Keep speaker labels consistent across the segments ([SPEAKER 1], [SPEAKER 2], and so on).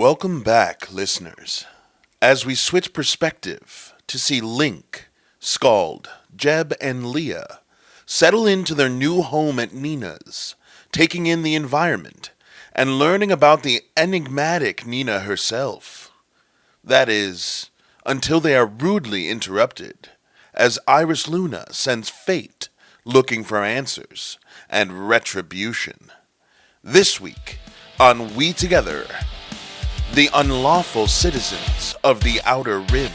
[SPEAKER 1] Welcome back, listeners, as we switch perspective to see Link, Scald, Jeb, and Leah settle into their new home at Nina's, taking in the environment and learning about the enigmatic Nina herself. That is, until they are rudely interrupted, as Iris Luna sends fate looking for answers and retribution. This week on WeTogether, the unlawful citizens of the Outer Rim.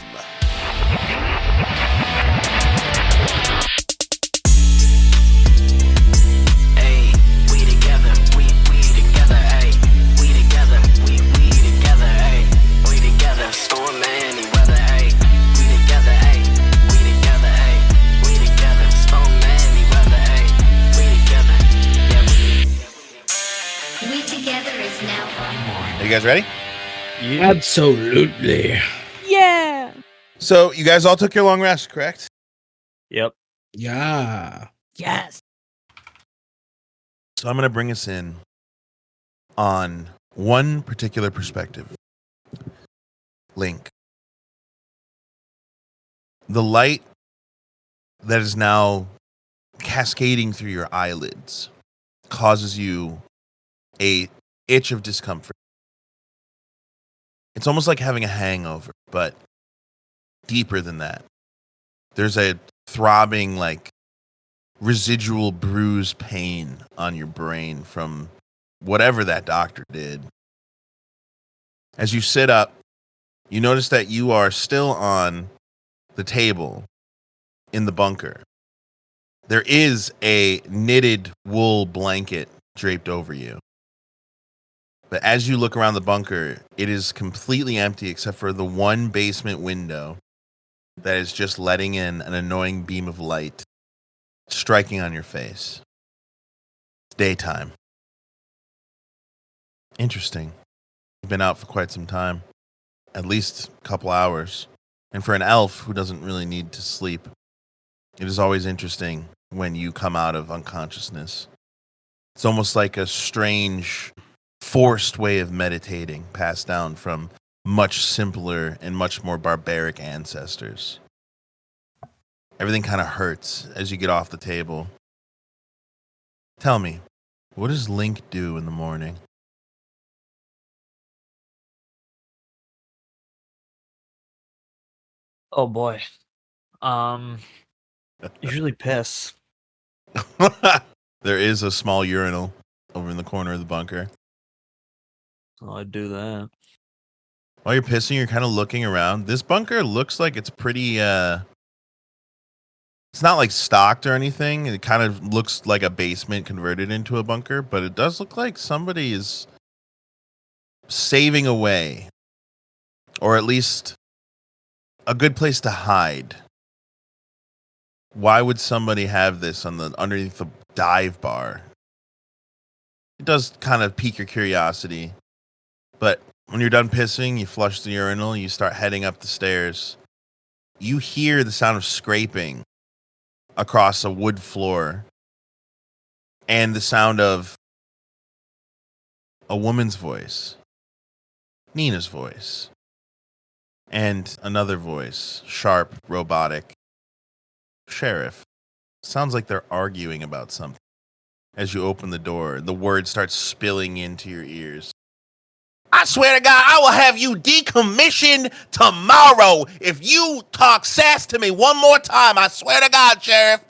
[SPEAKER 2] Hey, we together, we together, hey. We together, we together, hey. We together, storm any weather, hey. We together, hey. We together, hey. We together, storm any weather, hey. We together, yeah.
[SPEAKER 3] We Together is now on.
[SPEAKER 1] Are you guys ready?
[SPEAKER 4] Absolutely.
[SPEAKER 5] Yeah.
[SPEAKER 1] So, you guys all took your long rest, correct?
[SPEAKER 4] Yep. Yeah.
[SPEAKER 5] Yes.
[SPEAKER 1] So, I'm going to bring us in on one particular perspective. Link. The light that is now cascading through your eyelids causes you a itch of discomfort. It's almost like having a hangover, but deeper than that. There's a throbbing, like, residual bruise pain on your brain from whatever that doctor did. As you sit up, you notice that you are still on the table in the bunker. There is a knitted wool blanket draped over you. But as you look around the bunker, it is completely empty except for the one basement window that is just letting in an annoying beam of light striking on your face. It's daytime. Interesting. You've been out for quite some time, at least a couple hours. And for an elf who doesn't really need to sleep, it is always interesting when you come out of unconsciousness. It's almost like a strange, forced way of meditating passed down from much simpler and much more barbaric ancestors. Everything kind of hurts as you get off the table. Tell me, what does Link do in the morning?
[SPEAKER 4] Oh boy. Usually piss.
[SPEAKER 1] There is a small urinal over in the corner of the bunker.
[SPEAKER 4] So I do that.
[SPEAKER 1] While you're pissing, you're kind of looking around. This bunker looks like it's pretty, it's not like stocked or anything. It kind of looks like a basement converted into a bunker, but it does look like somebody is saving away, or at least a good place to hide. Why would somebody have this on the underneath the dive bar? It does kind of pique your curiosity, but when you're done pissing, you flush the urinal, you start heading up the stairs. You hear the sound of scraping across a wood floor and the sound of a woman's voice, Nina's voice, and another voice, sharp, robotic. Sheriff. Sounds like they're arguing about something. As you open the door, the words start spilling into your ears. I swear to God, I will have you decommissioned tomorrow if you talk sass to me one more time. I swear to God, Sheriff.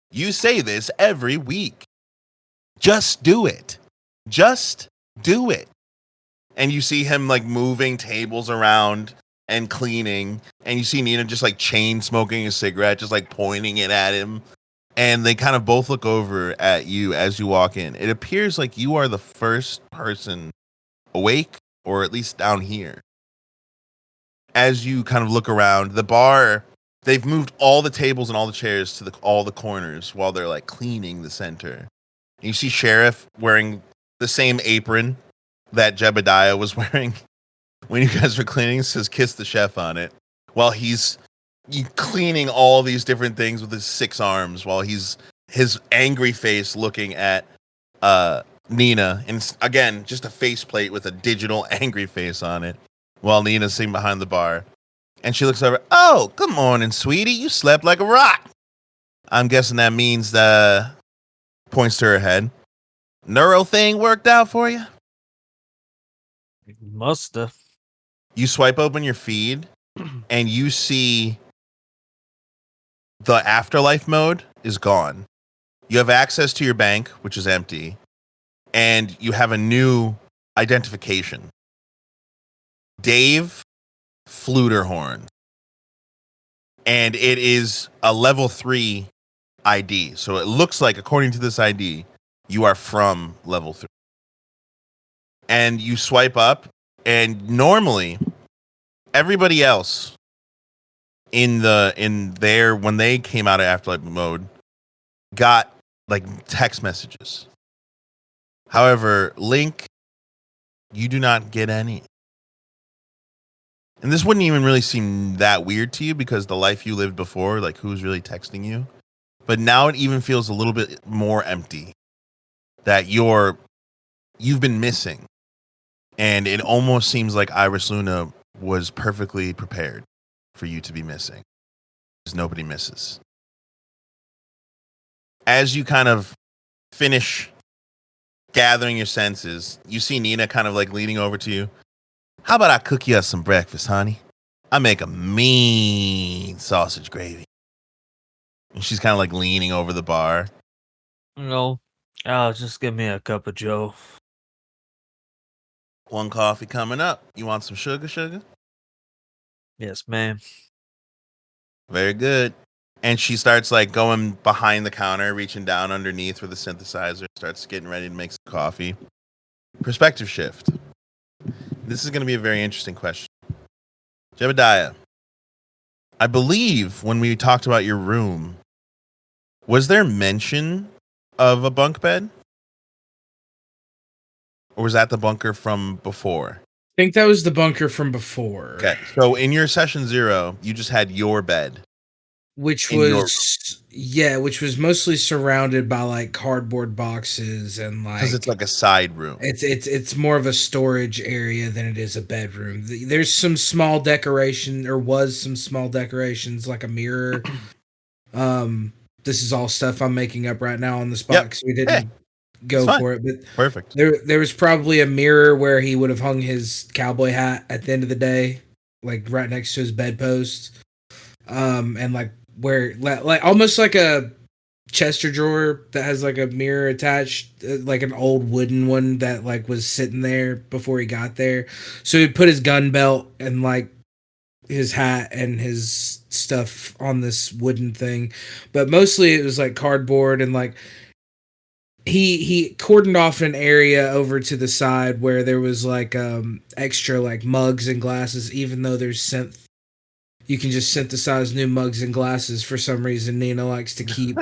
[SPEAKER 1] You say this every week. Just do it. Just do it. And you see him like moving tables around and cleaning. And you see Nina just like chain smoking a cigarette, just like pointing it at him. And they kind of both look over at you as you walk in. It appears like you are the first person awake, or at least down here. As you kind of look around, the bar, they've moved all the tables and all the chairs to all the corners while they're like cleaning the center. And you see Sheriff wearing the same apron that Jebediah was wearing when you guys were cleaning. It says "Kiss the Chef" on it, while he's cleaning all these different things with his 6 arms, while his angry face looking at Nina, and again, just a faceplate with a digital angry face on it, while Nina's sitting behind the bar. And she looks over. Oh, good morning, sweetie. You slept like a rock. I'm guessing that means points to her head. Neuro thing worked out for you?
[SPEAKER 4] Musta.
[SPEAKER 1] You swipe open your feed and you see the afterlife mode is gone. You have access to your bank, which is empty, and you have a new identification. Dave Fluterhorn. And it is a level 3 ID. So it looks like, according to this ID, you are from level 3. And you swipe up, and normally everybody else in there when they came out of afterlife mode got like text messages. However, Link, you do not get any. And this wouldn't even really seem that weird to you because the life you lived before, like who's really texting you? But now it even feels a little bit more empty that you've been missing. And it almost seems like Iris Luna was perfectly prepared for you to be missing. Because nobody misses. As you kind of finish gathering your senses, you see Nina kind of like leaning over to you. How about I cook you up some breakfast, honey? I make a mean sausage gravy. And she's kind of like leaning over the bar.
[SPEAKER 4] No. Just give me a cup of Joe.
[SPEAKER 1] One coffee coming up. You want some sugar?
[SPEAKER 4] Yes, ma'am.
[SPEAKER 1] Very good. And she starts like going behind the counter, reaching down underneath for the synthesizer, starts getting ready to make some coffee. Perspective shift. This is going to be a very interesting question. Jebediah, I believe when we talked about your room, was there mention of a bunk bed? Or was that the bunker from before?
[SPEAKER 5] I think that was the bunker from before.
[SPEAKER 1] Okay. So in your session 0, you just had your bed.
[SPEAKER 5] Which was mostly surrounded by like cardboard boxes and like,
[SPEAKER 1] because it's like a side room.
[SPEAKER 5] It's more of a storage area than it is a bedroom. There's some small decoration, or was some small decorations like a mirror. This is all stuff I'm making up right now on the spot because we didn't go for it. But
[SPEAKER 1] perfect.
[SPEAKER 5] There was probably a mirror where he would have hung his cowboy hat at the end of the day, like right next to his bedpost. And like where like almost like a Chester drawer that has like a mirror attached, like an old wooden one that like was sitting there before he got there. So he put his gun belt and like his hat and his stuff on this wooden thing, but mostly it was like cardboard. And like he cordoned off an area over to the side where there was like extra like mugs and glasses, even though you can just synthesize new mugs and glasses. For some reason, Nina likes to keep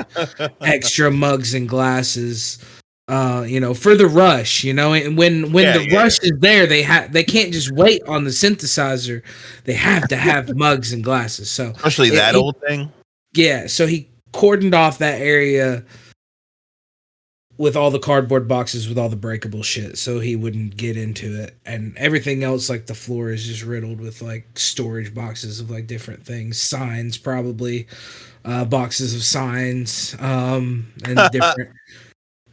[SPEAKER 5] extra mugs and glasses, for the rush, and when the rush is there, they can't just wait on the synthesizer. They have to have mugs and glasses. So
[SPEAKER 1] especially that old thing.
[SPEAKER 5] Yeah. So he cordoned off that area with all the cardboard boxes with all the breakable shit, so he wouldn't get into it. And everything else, like the floor is just riddled with like storage boxes of like different things, signs, probably boxes of signs, and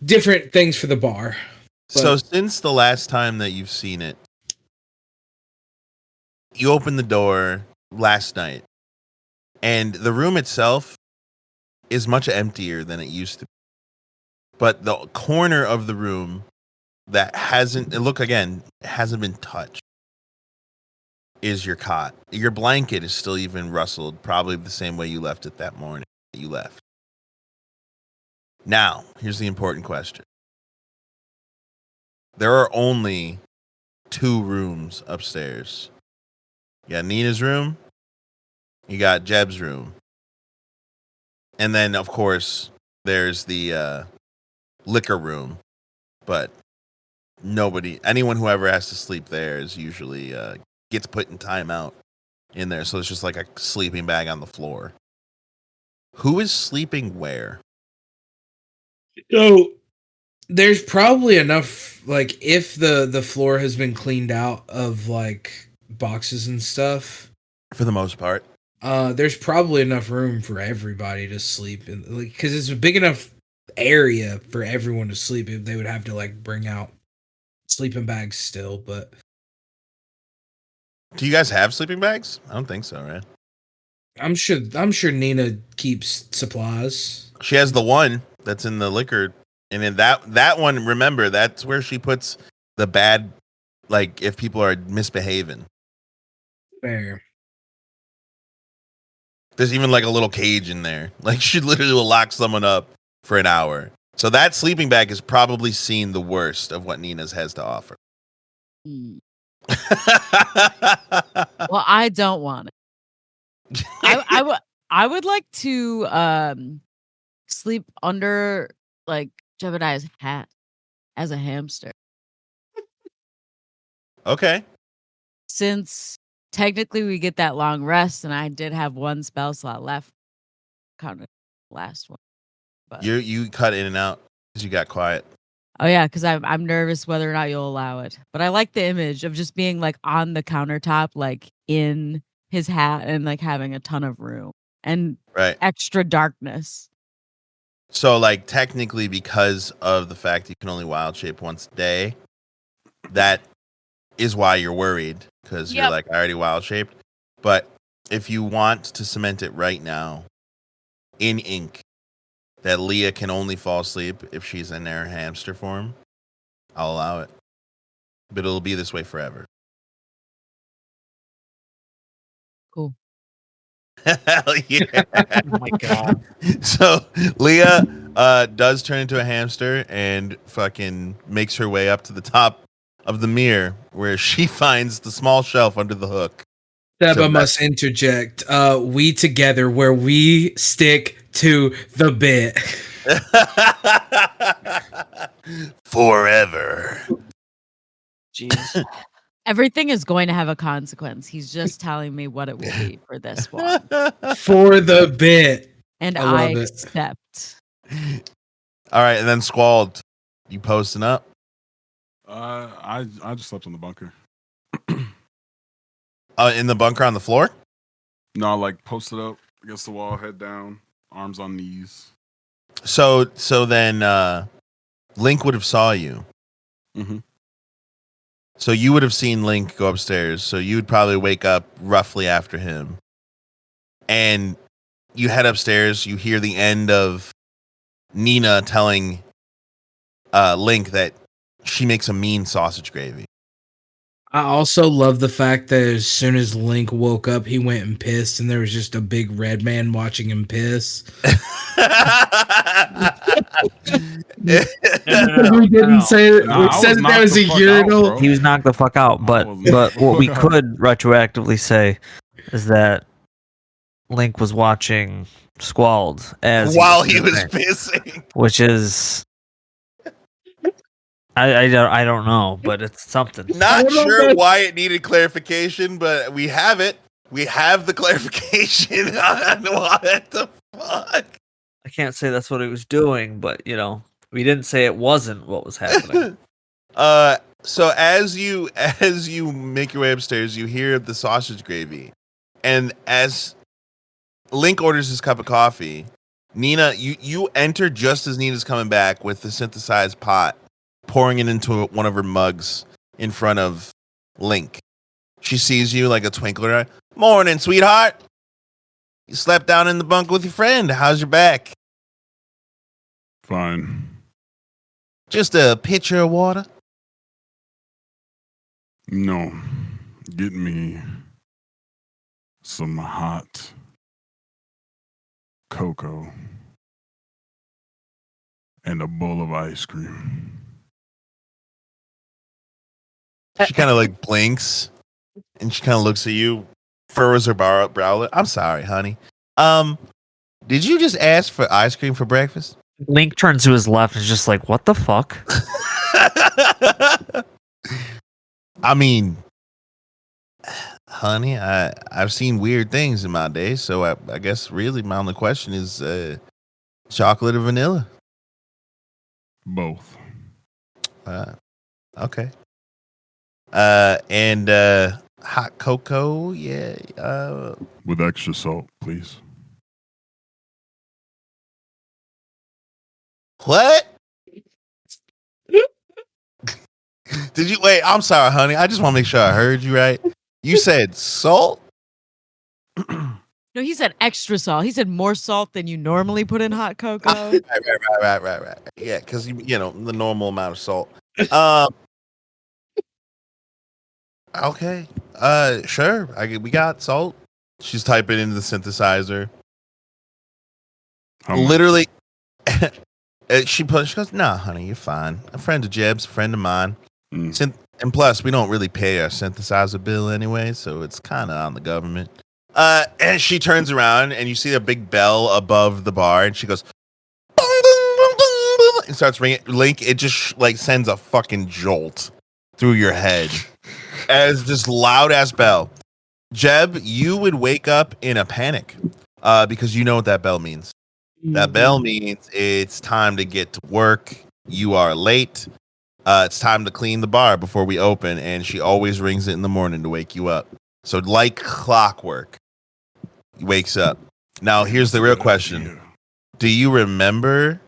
[SPEAKER 5] different things for the bar.
[SPEAKER 1] So since the last time that you've seen it, you opened the door last night, and the room itself is much emptier than it used to be. But the corner of the room that hasn't been touched is your cot. Your blanket is still even rustled, probably the same way you left it that morning that you left. Now, here's the important question. There are only 2 rooms upstairs. You got Nina's room, you got Jeb's room. And then, of course, there's the liquor room, but anyone who ever has to sleep there is usually gets put in timeout in there. So it's just like a sleeping bag on the floor. Who is sleeping where?
[SPEAKER 5] So There's probably enough, like, if the floor has been cleaned out of like boxes and stuff.
[SPEAKER 1] For the most part.
[SPEAKER 5] There's probably enough room for everybody to sleep in, like, because it's a big enough area for everyone to sleep. If they would have to like bring out sleeping bags still, but
[SPEAKER 1] Do you guys have sleeping bags? I don't think so, right?
[SPEAKER 5] I'm sure Nina keeps supplies.
[SPEAKER 1] She has the one that's in the liquor, and in that one, remember, that's where she puts the bad, like if people are misbehaving.
[SPEAKER 5] Fair.
[SPEAKER 1] There's even like a little cage in there. Like she literally will lock someone up for an hour. So that sleeping bag has probably seen the worst of what Nina's has to offer.
[SPEAKER 6] Mm. Well, I don't want it. I would like to sleep under like Jebediah's hat as a hamster.
[SPEAKER 1] Okay.
[SPEAKER 6] Since technically we get that long rest and I did have one spell slot left. Kind of last one. But
[SPEAKER 1] You cut in and out because you got quiet.
[SPEAKER 6] oh yeah, because I'm nervous whether or not you'll allow it. But I like the image of just being like on the countertop, like in his hat and like having a ton of room and
[SPEAKER 1] Right.
[SPEAKER 6] extra darkness.
[SPEAKER 1] So like technically because of the fact you can only wild shape once a day, that is why you're worried because you're
[SPEAKER 6] Yep.
[SPEAKER 1] like, I already wild shaped. But if you want to cement it right now in ink that Leah can only fall asleep if she's in her hamster form, I'll allow it. But it'll be this way forever.
[SPEAKER 6] Cool.
[SPEAKER 1] Hell yeah.
[SPEAKER 4] Oh my god.
[SPEAKER 1] So Leah does turn into a hamster and fucking makes her way up to the top of the mirror where she finds the small shelf under the hook.
[SPEAKER 5] Seba must interject. We together where we stick to the bit.
[SPEAKER 1] Forever.
[SPEAKER 4] Jeez.
[SPEAKER 6] Everything is going to have a consequence. He's just telling me what it will be for this one.
[SPEAKER 5] For the bit.
[SPEAKER 6] And
[SPEAKER 5] I
[SPEAKER 6] I
[SPEAKER 5] love it.
[SPEAKER 6] accept.
[SPEAKER 1] All right, and then Squalled, you posting up?
[SPEAKER 7] I just slept in the bunker.
[SPEAKER 1] In the bunker on the floor?
[SPEAKER 7] No, like posted up against the wall, head down, arms on knees.
[SPEAKER 1] So then Link would have saw you.
[SPEAKER 7] Mm-hmm.
[SPEAKER 1] So you would have seen Link go upstairs. So you would probably wake up roughly after him. And you head upstairs. You hear the end of Nina telling Link that she makes a mean sausage gravy.
[SPEAKER 5] I also love the fact that as soon as Link woke up, he went and pissed, and there was just a big red man watching him piss. We didn't say that.
[SPEAKER 7] Nah,
[SPEAKER 5] We
[SPEAKER 7] I
[SPEAKER 5] said
[SPEAKER 7] was
[SPEAKER 5] that there was a
[SPEAKER 7] knocked the fuck out,
[SPEAKER 5] urinal.
[SPEAKER 7] bro.
[SPEAKER 4] He was knocked the fuck out, but what we could retroactively say is that Link was watching Squalled as
[SPEAKER 1] While he was
[SPEAKER 4] pissing,
[SPEAKER 1] pissing.
[SPEAKER 4] which is I don't know, but it's something.
[SPEAKER 1] Not
[SPEAKER 5] Hold on,
[SPEAKER 1] sure
[SPEAKER 5] guys.
[SPEAKER 1] why it needed clarification, but we have it. We have the clarification on what the fuck.
[SPEAKER 4] I can't say that's what he was doing, but we didn't say it wasn't what was happening.
[SPEAKER 1] So as you make your way upstairs, you hear the sausage gravy, and as Link orders his cup of coffee, Nina, you enter just as Nina's coming back with the synthesized pot, pouring it into one of her mugs in front of Link. She sees you like a twinkle in her eye. Morning, sweetheart. You slept down in the bunk with your friend. How's your back?
[SPEAKER 7] Fine.
[SPEAKER 1] Just a pitcher of water.
[SPEAKER 7] No. Get me some hot cocoa and a bowl of ice cream.
[SPEAKER 1] She kind of like blinks and she kind of looks at you, furrows her brow. I'm sorry, honey. Did you just ask for ice cream for breakfast?
[SPEAKER 4] Link turns to his left and is just like, what the fuck?
[SPEAKER 1] I mean, honey, I've seen weird things in my day, so I guess really my only question is chocolate or vanilla?
[SPEAKER 7] Both.
[SPEAKER 1] Okay. And hot cocoa, yeah.
[SPEAKER 7] With extra salt, please.
[SPEAKER 1] What? Did you wait? I'm sorry, honey. I just want to make sure I heard you right. You said salt?
[SPEAKER 6] No, he said extra salt. He said more salt than you normally put in hot cocoa.
[SPEAKER 1] Right. Yeah, because you know the normal amount of salt. Okay. Sure. We got salt. She's typing into the synthesizer.
[SPEAKER 7] How much?
[SPEAKER 1] Literally, she goes, "Nah, honey, you're fine. A friend of Jeb's, a friend of mine.
[SPEAKER 7] Mm.
[SPEAKER 1] And plus, we don't really pay our synthesizer bill anyway, so it's kind of on the government." And she turns around and you see a big bell above the bar, and she goes, "Boom, boom, boom, boom, boom," and starts ringing. Link, it just like sends a fucking jolt through your head as this loud ass bell. Jeb, you would wake up in a panic because you know what that bell means. That bell means it's time to get to work. You are late. It's time to clean the bar before we open, and she always rings it in the morning to wake you up. So like clockwork, he wakes up. Now, here's the real question. Do you remember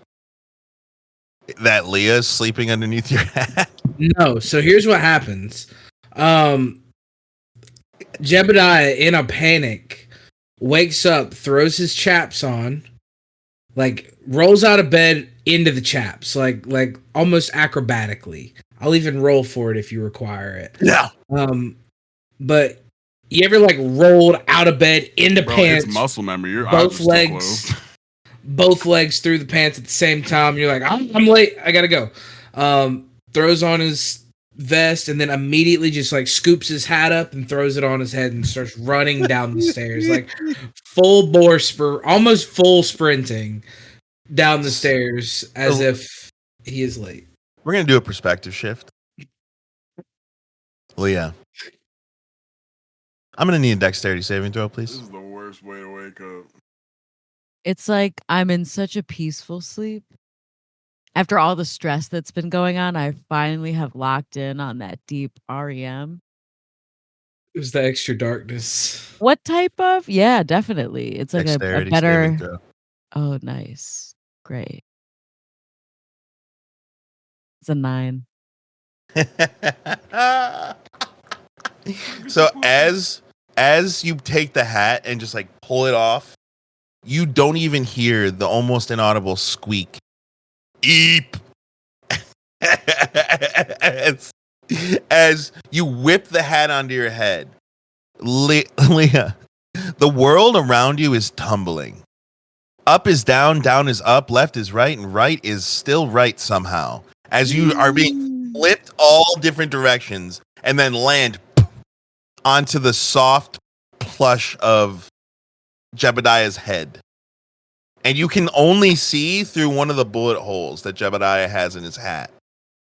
[SPEAKER 1] that Leah's sleeping underneath your hat?
[SPEAKER 5] No. So here's what happens. Jebediah, in a panic, wakes up, throws his chaps on, like rolls out of bed into the chaps, like almost acrobatically. I'll even roll for it if you require it.
[SPEAKER 1] Yeah.
[SPEAKER 5] But you ever like rolled out of bed into pants?
[SPEAKER 7] It's muscle memory. Your eyes
[SPEAKER 5] both
[SPEAKER 7] are still
[SPEAKER 5] legs,
[SPEAKER 7] closed.
[SPEAKER 5] both legs through the pants at the same time. You're like, I'm late. I gotta go. Throws on his vest and then immediately just like scoops his hat up and throws it on his head and starts running down the stairs, like full bore almost full sprinting down the stairs as if he is late.
[SPEAKER 1] We're going to do a perspective shift. Leah, I'm going to need a dexterity saving throw,
[SPEAKER 7] This
[SPEAKER 1] please.
[SPEAKER 7] is the worst way to wake up.
[SPEAKER 6] It's like I'm in such a peaceful sleep. After all the stress that's been going on, I finally have locked in on that deep REM.
[SPEAKER 5] It was the extra darkness.
[SPEAKER 6] What type of? Yeah, definitely. It's like a
[SPEAKER 1] Dexterity saving
[SPEAKER 6] better.
[SPEAKER 1] throw.
[SPEAKER 6] Oh, nice. Great. It's a 9.
[SPEAKER 1] So as you take the hat and just like pull it off, you don't even hear the almost inaudible squeak. Eep. as you whip the hat onto your head. Leah, the world around you is tumbling. Up is down, down is up, left is right, and right is still right somehow. As you are being flipped all different directions and then land onto the soft plush of Jebediah's head. And you can only see through one of the bullet holes that Jebediah has in his hat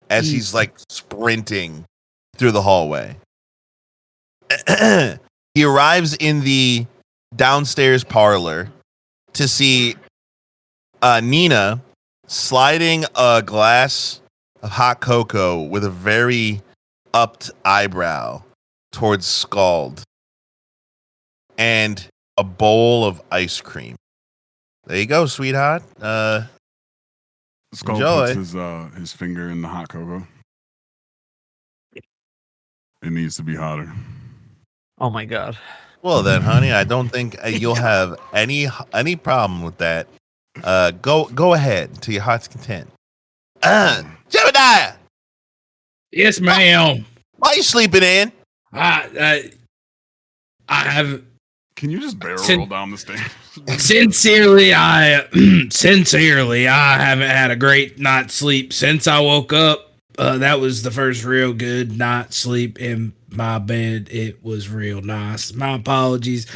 [SPEAKER 1] as he's like sprinting through the hallway. He arrives in the downstairs parlor to see Nina sliding a glass of hot cocoa with a very upped eyebrow towards Scald and a bowl of ice cream. There you go, sweetheart.
[SPEAKER 7] Skull
[SPEAKER 1] Enjoy.
[SPEAKER 7] puts his finger in the hot cocoa. It needs to be hotter.
[SPEAKER 4] Oh my god.
[SPEAKER 1] Well then, honey, I don't think you'll have any problem with that. Go ahead to your heart's content. Jebediah,
[SPEAKER 5] Yes, ma'am.
[SPEAKER 1] why are you sleeping in?
[SPEAKER 5] I have
[SPEAKER 7] Can you just barrel roll down the stairs?
[SPEAKER 5] sincerely, I haven't had a great night's sleep since I woke up. That was the first real good night's sleep in my bed. It was real nice. My apologies.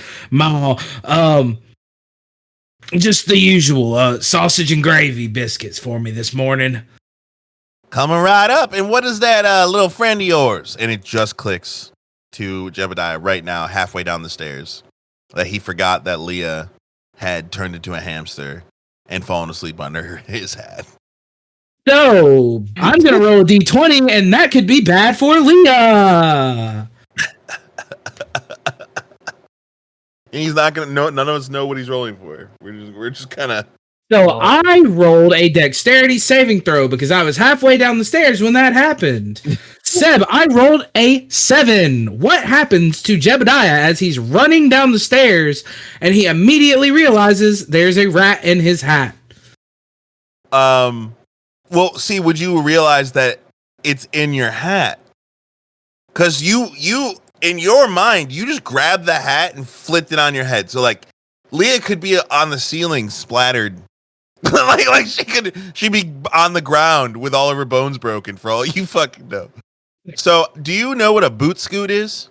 [SPEAKER 5] Just the usual sausage and gravy biscuits for me this morning.
[SPEAKER 1] Coming right up. And what is that little friend of yours? And it just clicks to Jebediah right now, halfway down the stairs, that he forgot that Leah had turned into a hamster and fallen asleep under his hat.
[SPEAKER 5] So I'm gonna roll a d20, and that could be bad for Leah.
[SPEAKER 1] He's not gonna know. None of us know what he's rolling for. We're just kind of.
[SPEAKER 5] So I rolled a dexterity saving throw because I was halfway down the stairs when that happened. Seb, I rolled a 7. What happens to Jebediah as he's running down the stairs and he immediately realizes there's a rat in his hat?
[SPEAKER 1] Well, see, would you realize that it's in your hat? Because you in your mind, you just grabbed the hat and flipped it on your head. So like, Leah could be on the ceiling splattered. like she'd be on the ground with all of her bones broken for all you fucking know. So, do you know what a boot scoot is?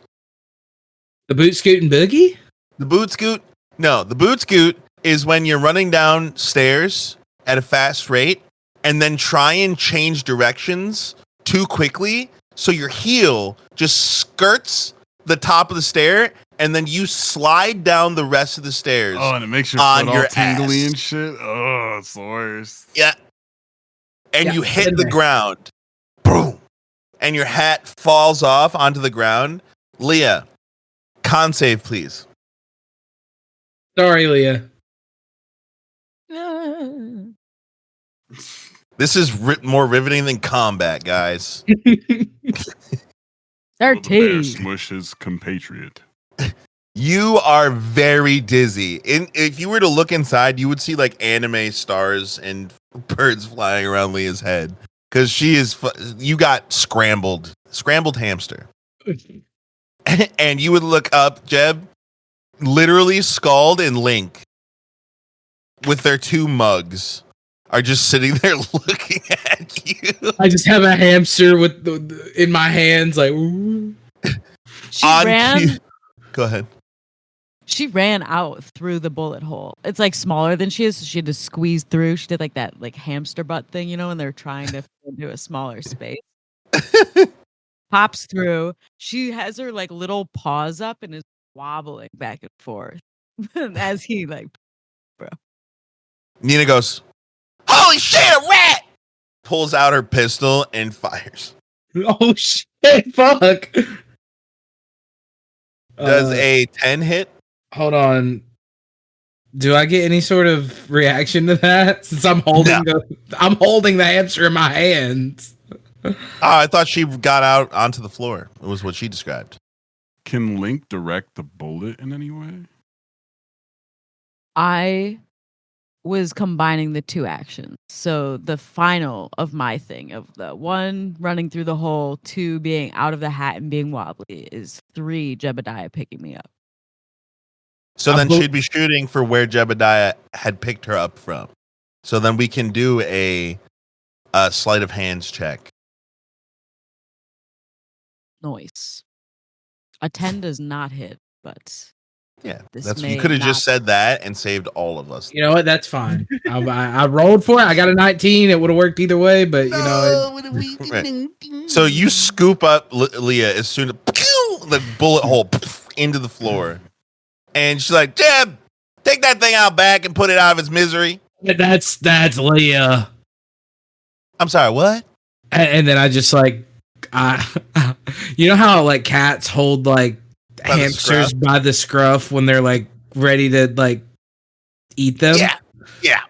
[SPEAKER 5] The boot scoot and boogie?
[SPEAKER 1] The boot scoot? No, the boot scoot is when you're running downstairs at a fast rate and then try and change directions too quickly so your heel just skirts the top of the stair and then you slide down the rest of the stairs.
[SPEAKER 7] Oh, and it makes your
[SPEAKER 1] on
[SPEAKER 7] foot
[SPEAKER 1] your
[SPEAKER 7] all tingly
[SPEAKER 1] ass.
[SPEAKER 7] and shit. Oh, it's the worst.
[SPEAKER 1] Yeah. And
[SPEAKER 5] Yeah,
[SPEAKER 1] you hit
[SPEAKER 5] been
[SPEAKER 1] the
[SPEAKER 5] there.
[SPEAKER 1] ground. Boom. And your hat falls off onto the ground. Leah, con save, please.
[SPEAKER 5] Sorry, Leah.
[SPEAKER 1] This is more riveting than combat, guys.
[SPEAKER 7] Will the bear
[SPEAKER 6] 13.
[SPEAKER 7] smush his compatriot.
[SPEAKER 1] You are very dizzy. If you were to look inside, you would see like anime stars and birds flying around Leah's head because she is. You got scrambled hamster, and you would look up. Jeb, literally, Scald and Link, with their 2 mugs, are just sitting there looking at you.
[SPEAKER 5] I just have a hamster with in my hands, like. Ooh.
[SPEAKER 6] She
[SPEAKER 1] On
[SPEAKER 6] ran.
[SPEAKER 1] cue. Go ahead.
[SPEAKER 6] She ran out through the bullet hole. It's like smaller than she is, so she had to squeeze through. She did like that like hamster butt thing, you know, when they're trying to fit into a smaller space. Pops through. She has her like little paws up and is wobbling back and forth as he like.
[SPEAKER 1] Nina goes, "Holy shit, a rat!" Pulls out her pistol and fires.
[SPEAKER 5] Oh shit! Fuck.
[SPEAKER 1] Does a 10 hit?
[SPEAKER 5] Hold on. Do I get any sort of reaction to that? Since I'm holding I'm holding the hamster in my hands.
[SPEAKER 1] I thought she got out onto the floor. It was what she described.
[SPEAKER 7] Can Link direct the bullet in any way?
[SPEAKER 6] I was combining the 2 actions. So the final of my thing of the 1 running through the hole, 2 being out of the hat and being wobbly is 3 Jebediah picking me up.
[SPEAKER 1] So then she'd be shooting for where Jebediah had picked her up from. So then we can do a sleight of hands check.
[SPEAKER 6] Noise. A 10 does not hit, but
[SPEAKER 1] Yeah,
[SPEAKER 6] This
[SPEAKER 1] that's
[SPEAKER 6] may
[SPEAKER 1] you could have
[SPEAKER 6] not-
[SPEAKER 1] just said that and saved all of us.
[SPEAKER 5] You know what? That's fine. I rolled for it. I got a 19. It would have worked either way, but you know.
[SPEAKER 1] Right. So you scoop up Leah as soon as the bullet hole into the floor, and she's like, "Jeb, take that thing out back and put it out of its misery."
[SPEAKER 5] That's Leah.
[SPEAKER 1] I'm sorry, what?
[SPEAKER 5] And then I just like, you know how like cats hold like
[SPEAKER 1] By the
[SPEAKER 5] hamsters
[SPEAKER 1] scruff?
[SPEAKER 5] by the scruff when they're like ready to like eat them?
[SPEAKER 1] Yeah.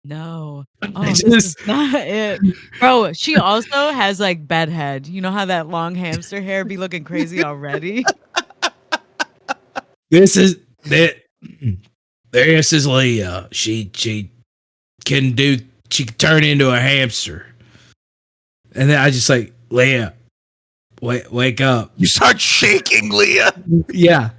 [SPEAKER 6] no.
[SPEAKER 5] I
[SPEAKER 6] Oh, this is not it. Bro, she also has like bedhead. You know how that long hamster hair be looking crazy already?
[SPEAKER 5] This is Leah. She can turn into a hamster. And then I just like, Leah, wake up.
[SPEAKER 1] You start shaking, Leah.
[SPEAKER 5] Yeah.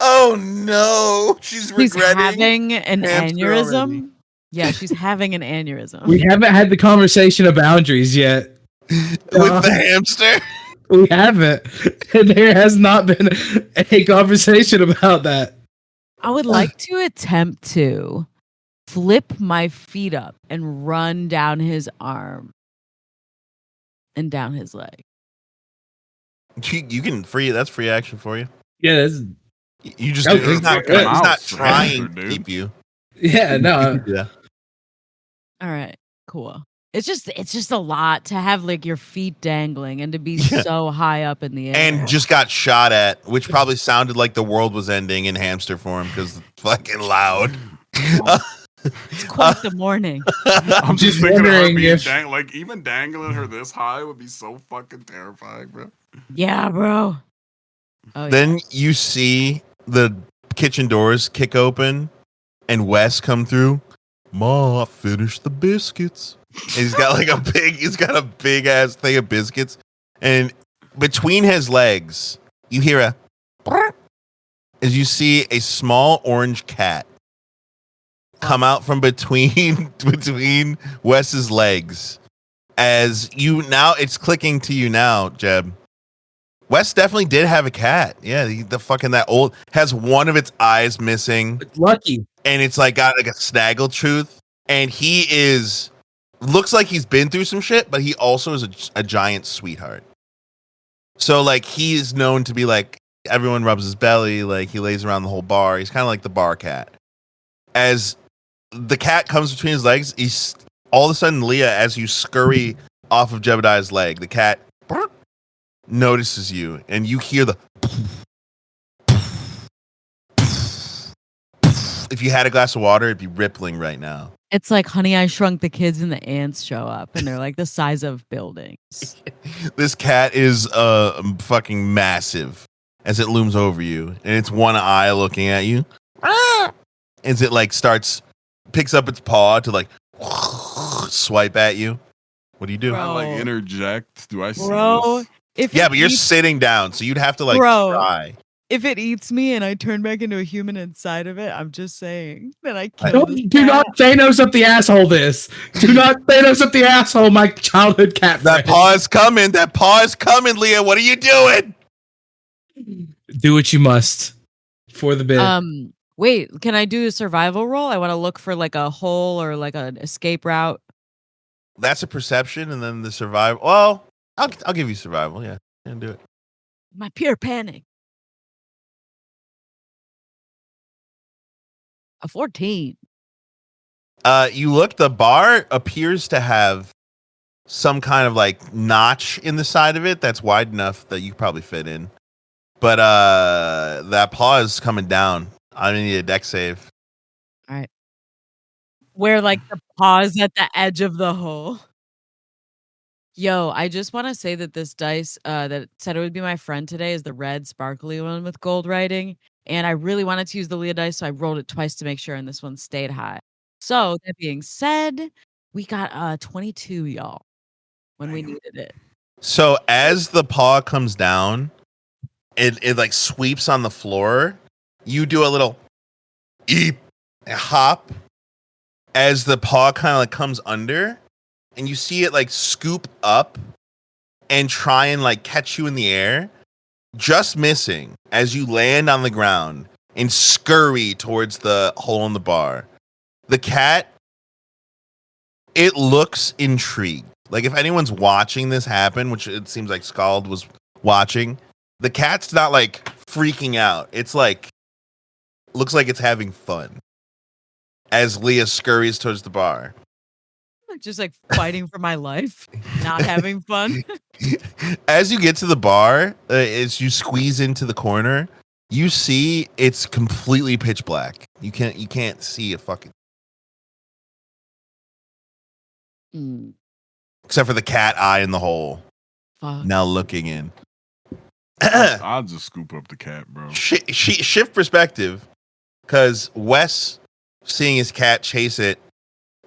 [SPEAKER 1] Oh no, she's
[SPEAKER 6] She's
[SPEAKER 1] regretting.
[SPEAKER 6] having an
[SPEAKER 1] hamster
[SPEAKER 6] aneurysm.
[SPEAKER 1] already.
[SPEAKER 6] Yeah, she's having an aneurysm.
[SPEAKER 5] We haven't had the conversation of boundaries yet.
[SPEAKER 1] With the hamster.
[SPEAKER 5] We haven't. There has not been a conversation about that.
[SPEAKER 6] I would like to attempt to flip my feet up and run down his arm and down his leg.
[SPEAKER 1] You can that's free action for you.
[SPEAKER 5] Yeah, that's,
[SPEAKER 1] You just
[SPEAKER 5] Oh,
[SPEAKER 1] he's not
[SPEAKER 5] good.
[SPEAKER 1] he's not
[SPEAKER 7] Mouse,
[SPEAKER 1] trying
[SPEAKER 7] hamster,
[SPEAKER 1] to
[SPEAKER 7] dude.
[SPEAKER 1] keep you.
[SPEAKER 5] yeah, no.
[SPEAKER 1] Yeah.
[SPEAKER 6] All right, cool. It's just a lot to have like your feet dangling and to be
[SPEAKER 1] Yeah.
[SPEAKER 6] so high up in the air.
[SPEAKER 1] And just got shot at, which probably sounded like the world was ending in hamster form because it's fucking loud.
[SPEAKER 6] It's quite the morning.
[SPEAKER 7] I'm just
[SPEAKER 5] Just
[SPEAKER 7] thinking of her
[SPEAKER 5] wondering
[SPEAKER 7] being
[SPEAKER 5] if-
[SPEAKER 7] like even dangling her this high would be so fucking terrifying, bro.
[SPEAKER 6] Yeah, bro. Oh,
[SPEAKER 1] Then you see the kitchen doors kick open and Wes come through. Ma, finish the biscuits. And he's got a big ass thing of biscuits. And between his legs, you hear a as you see a small orange cat come out from between Wes's legs. As you now, it's clicking to you now, Jeb. Wes definitely did have a cat. Yeah, that old has one of its eyes missing.
[SPEAKER 5] It's lucky.
[SPEAKER 1] And it's like got like a snaggle tooth, and he looks like he's been through some shit, but he also is a giant sweetheart. So like he is known to be like everyone rubs his belly, like he lays around the whole bar. He's kind of like the bar cat. As the cat comes between his legs, he's all of a sudden Leah, as you scurry off of Jebediah's leg, the cat notices you, and you hear the. If you had a glass of water, it'd be rippling right now.
[SPEAKER 6] it's like Honey, I Shrunk the Kids and the ants show up, and they're like the size of buildings.
[SPEAKER 1] This cat is fucking massive as it looms over you, and it's one eye looking at you. As it like picks up its paw to like swipe at you. What do you do?
[SPEAKER 6] Bro.
[SPEAKER 7] I like interject. Do I see
[SPEAKER 6] Bro,
[SPEAKER 7] this?
[SPEAKER 6] if
[SPEAKER 1] Yeah,
[SPEAKER 6] it
[SPEAKER 1] but you're
[SPEAKER 6] eats-
[SPEAKER 1] sitting down, so you'd have to like
[SPEAKER 6] Bro.
[SPEAKER 1] try.
[SPEAKER 6] if it eats me and I turn back into a human inside of it, I'm just saying that I kill
[SPEAKER 5] Don't,
[SPEAKER 6] this
[SPEAKER 5] do
[SPEAKER 6] cat.
[SPEAKER 5] not Thanos up the asshole this. Do not Thanos up the asshole my childhood cat
[SPEAKER 1] That
[SPEAKER 5] friend.
[SPEAKER 1] paw is coming. That paw is coming, Leah. What are you doing?
[SPEAKER 5] Do what you must for the bit.
[SPEAKER 6] Wait, can I do a survival roll? I want to look for like a hole or like an escape route.
[SPEAKER 1] That's a perception, and then the survival. Well, I'll give you survival. Yeah, and do it.
[SPEAKER 6] My pure panic. A 14.
[SPEAKER 1] You look. The bar appears to have some kind of like notch in the side of it that's wide enough that you could probably fit in. But that paw is coming down. I need a deck save.
[SPEAKER 6] Where like the paw's at the edge of the hole. Yo, I just want to say that this dice that said it would be my friend today is the red sparkly one with gold writing. And I really wanted to use the Leah dice, so I rolled it twice to make sure, and this one stayed high. So that being said, we got 22, y'all, when we needed it.
[SPEAKER 1] So as the paw comes down, it like sweeps on the floor. You do a little eep, a hop as the paw kind of like comes under, and you see it like scoop up and try and like catch you in the air, just missing as you land on the ground and scurry towards the hole in the bar. The cat, it looks intrigued. Like if anyone's watching this happen, which it seems like Scald was watching, the cat's not like freaking out. It's like, looks like it's having fun as Leah scurries towards the bar.
[SPEAKER 6] Just like fighting for my life, not having fun.
[SPEAKER 1] As you get to the bar, as you squeeze into the corner, you see it's completely pitch black. You can't see a fucking
[SPEAKER 6] Mm,
[SPEAKER 1] except for the cat eye in the hole.
[SPEAKER 6] fuck.
[SPEAKER 1] Now looking in.
[SPEAKER 7] I'll just scoop up the cat, bro.
[SPEAKER 1] Shift perspective, because Wes seeing his cat chase it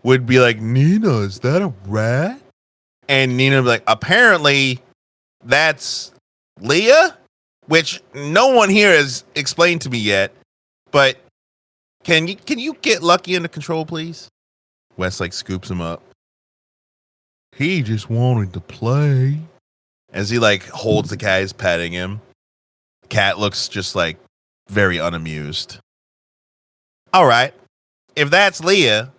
[SPEAKER 1] would be like, Nina, is that a rat? And Nina would be like, apparently that's Leah, which no one here has explained to me yet. But can you get Lucky under control, please? Wes like scoops him up. He just wanted to play. As he like holds the cat, he's petting him. Cat looks just like very unamused. All right. If that's Leah,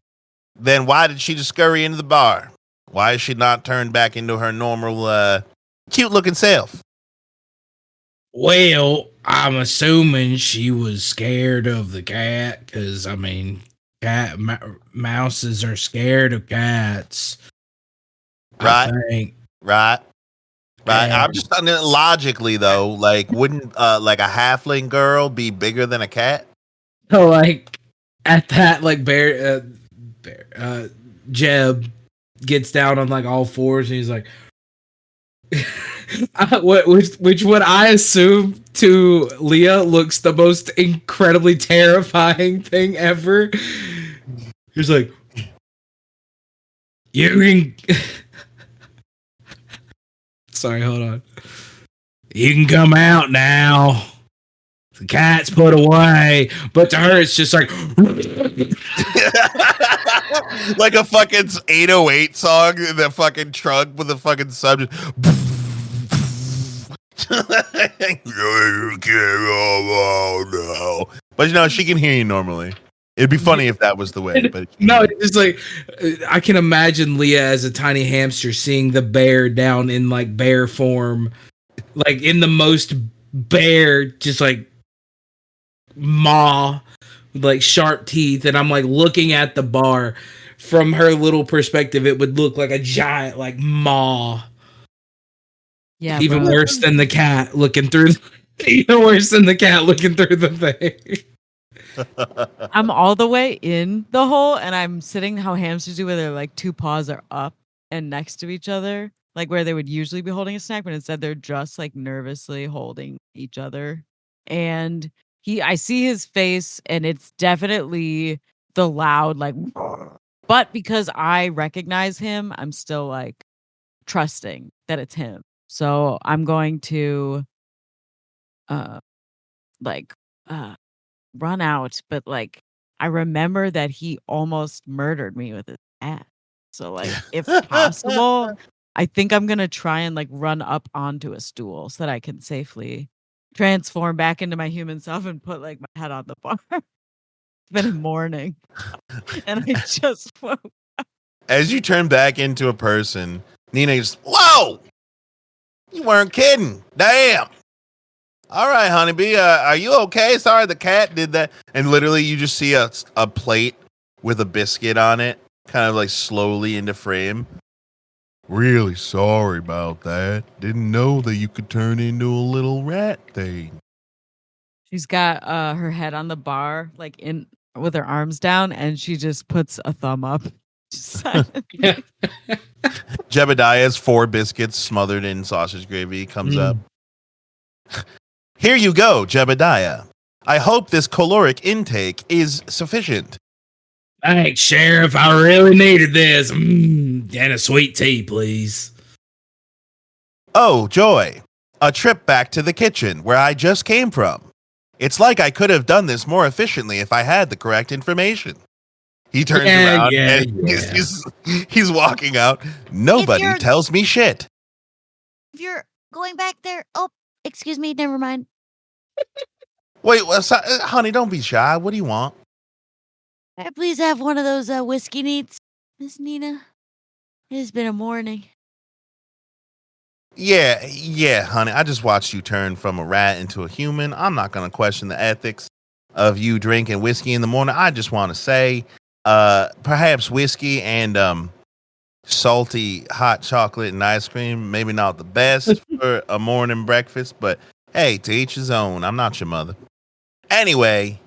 [SPEAKER 1] then why did she just scurry into the bar? Why is she not turned back into her normal, cute looking self?
[SPEAKER 5] Well, I'm assuming she was scared of the cat because, I mean, Mouses are scared of cats.
[SPEAKER 1] Right.
[SPEAKER 5] I think.
[SPEAKER 1] Right. Right. I'm
[SPEAKER 5] And
[SPEAKER 1] just logically though, like, wouldn't like a halfling girl be bigger than a cat?
[SPEAKER 5] so, like, at that, like, Jeb gets down on, like, all fours and he's like, which what I assume to Leah looks the most incredibly terrifying thing ever. He's like, you can. Sorry, hold on. You can come out now. The cat's put away, but to her it's just like
[SPEAKER 1] Like a fucking 808 song in the fucking trunk with the fucking subject. But you know, she can hear you normally. It'd be funny if that was the way. But
[SPEAKER 5] no, it's just like I can imagine Leah as a tiny hamster seeing the bear down in like bear form, like in the most bear, just like maw, with like sharp teeth, and I'm like looking at the bar from her little perspective. It would look like a giant like maw.
[SPEAKER 6] Yeah,
[SPEAKER 5] Even
[SPEAKER 6] bro.
[SPEAKER 5] worse than the cat looking through. Even worse than the cat looking through the thing.
[SPEAKER 6] I'm all the way in the hole and I'm sitting how hamsters do where their like two paws are up and next to each other, like where they would usually be holding a snack, but instead they're just like nervously holding each other. And I see his face and it's definitely the loud like but because I recognize him, I'm still like trusting that it's him. So I'm going to uh like uh run out, but like I remember that he almost murdered me with his axe. So like if possible, I think I'm gonna try and like run up onto a stool so that I can safely transform back into my human self and put like my head on the bar. It's been a morning. And I just woke.
[SPEAKER 1] as you turn back into a person, Nina just, whoa! You weren't kidding. Damn. All right, honeybee. Are you okay? Sorry, the cat did that. And literally, you just see a plate with a biscuit on it, kind of like slowly into frame. Really sorry about that. Didn't know that you could turn into a little rat thing.
[SPEAKER 6] She's got her head on the bar, like in with her arms down, and she just puts a thumb up.
[SPEAKER 1] Jebediah's 4 biscuits smothered in sausage gravy comes up. Here you go, Jebediah. I hope this caloric intake is sufficient.
[SPEAKER 5] Thanks, Sheriff. I really needed this. And a sweet tea, please.
[SPEAKER 1] Oh, joy. A trip back to the kitchen where I just came from. It's like I could have done this more efficiently if I had the correct information. He turns around and he's walking out. Nobody tells me shit.
[SPEAKER 3] If you're going back there, oh, excuse me, never mind.
[SPEAKER 1] Wait, honey, don't be shy. What do you want?
[SPEAKER 3] Can I please have one of those whiskey neats, Miss Nina? It has been a morning.
[SPEAKER 1] Yeah, honey. I just watched you turn from a rat into a human. I'm not going to question the ethics of you drinking whiskey in the morning. I just want to say, perhaps whiskey and salty hot chocolate and ice cream, maybe not the best for a morning breakfast, but hey, to each his own. I'm not your mother. Anyway,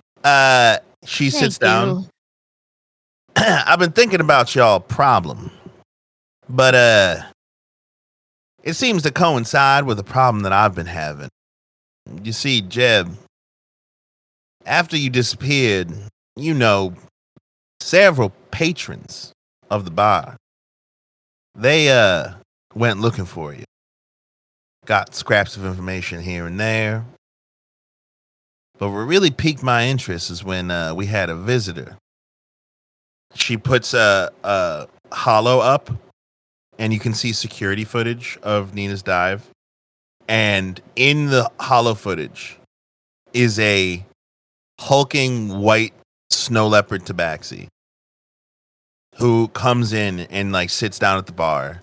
[SPEAKER 1] she sits down. I've been thinking about y'all problem, but it seems to coincide with a problem that I've been having. You see, Jeb, after you disappeared, several patrons of the bar, they went looking for you. Got scraps of information here and there. But what really piqued my interest is when we had a visitor. She puts a hollow up, and you can see security footage of Nina's dive. And in the hollow footage is a hulking white snow leopard tabaxi who comes in and like sits down at the bar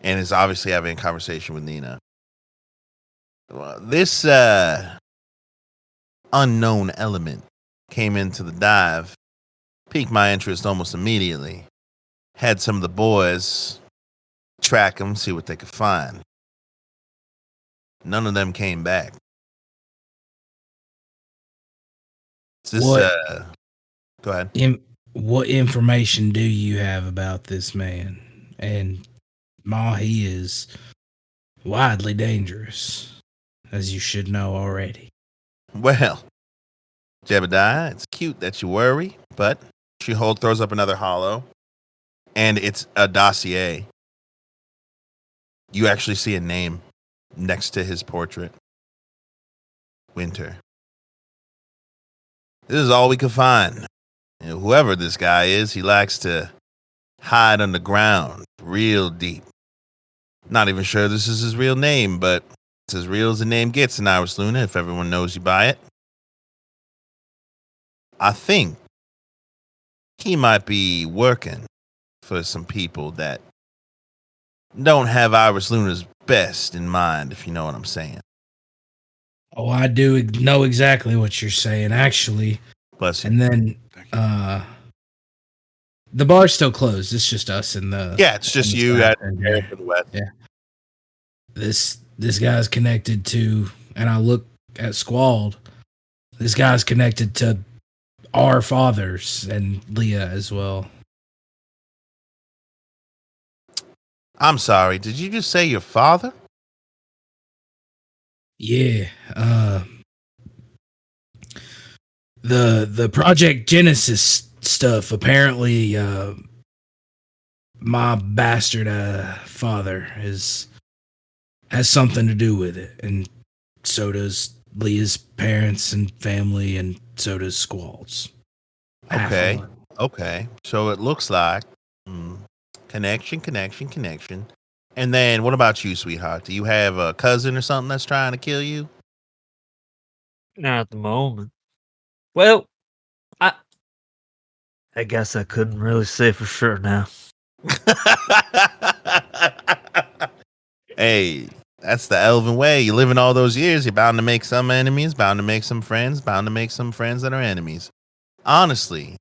[SPEAKER 1] and is obviously having a conversation with Nina. This unknown element came into the dive piqued my interest almost immediately. Had some of the boys track them, see what they could find. None of them came back. Is this,
[SPEAKER 5] What-
[SPEAKER 1] go ahead.
[SPEAKER 5] What information do you have about this man? And Ma, he is widely dangerous, as you should know already.
[SPEAKER 1] Well, Jebediah, it's cute that you worry, but throws up another hollow, and it's a dossier. You actually see a name next to his portrait. Winter. This is all we could find. Whoever this guy is, he likes to hide underground real deep. Not even sure this is his real name, but it's as real as a name gets in Iris Luna if everyone knows you by it. I think he might be working for some people that don't have Iris Luna's best in mind, if you know what I'm saying.
[SPEAKER 5] Oh, I do know exactly what you're saying, actually.
[SPEAKER 1] Bless you.
[SPEAKER 5] And then the bar's still closed. It's just us and the
[SPEAKER 1] It's just you,
[SPEAKER 5] staff
[SPEAKER 1] Eric, and Wes.
[SPEAKER 5] Yeah. This guy's connected to, and I look at Squald. This guy's connected to our fathers and Leah as well.
[SPEAKER 1] I'm sorry, did you just say your father?
[SPEAKER 5] Yeah. The Project Genesis stuff, apparently my bastard father has something to do with it, and so does Leah's parents and family, and so does Squald's.
[SPEAKER 1] Okay. So it looks like connection. And then what about you, sweetheart? Do you have a cousin or something that's trying to kill you?
[SPEAKER 4] Not at the moment. Well, I guess I couldn't really say for sure now.
[SPEAKER 1] Hey, that's the elven way. You live in all those years, you're bound to make some enemies, bound to make some friends, bound to make some friends that are enemies. Honestly,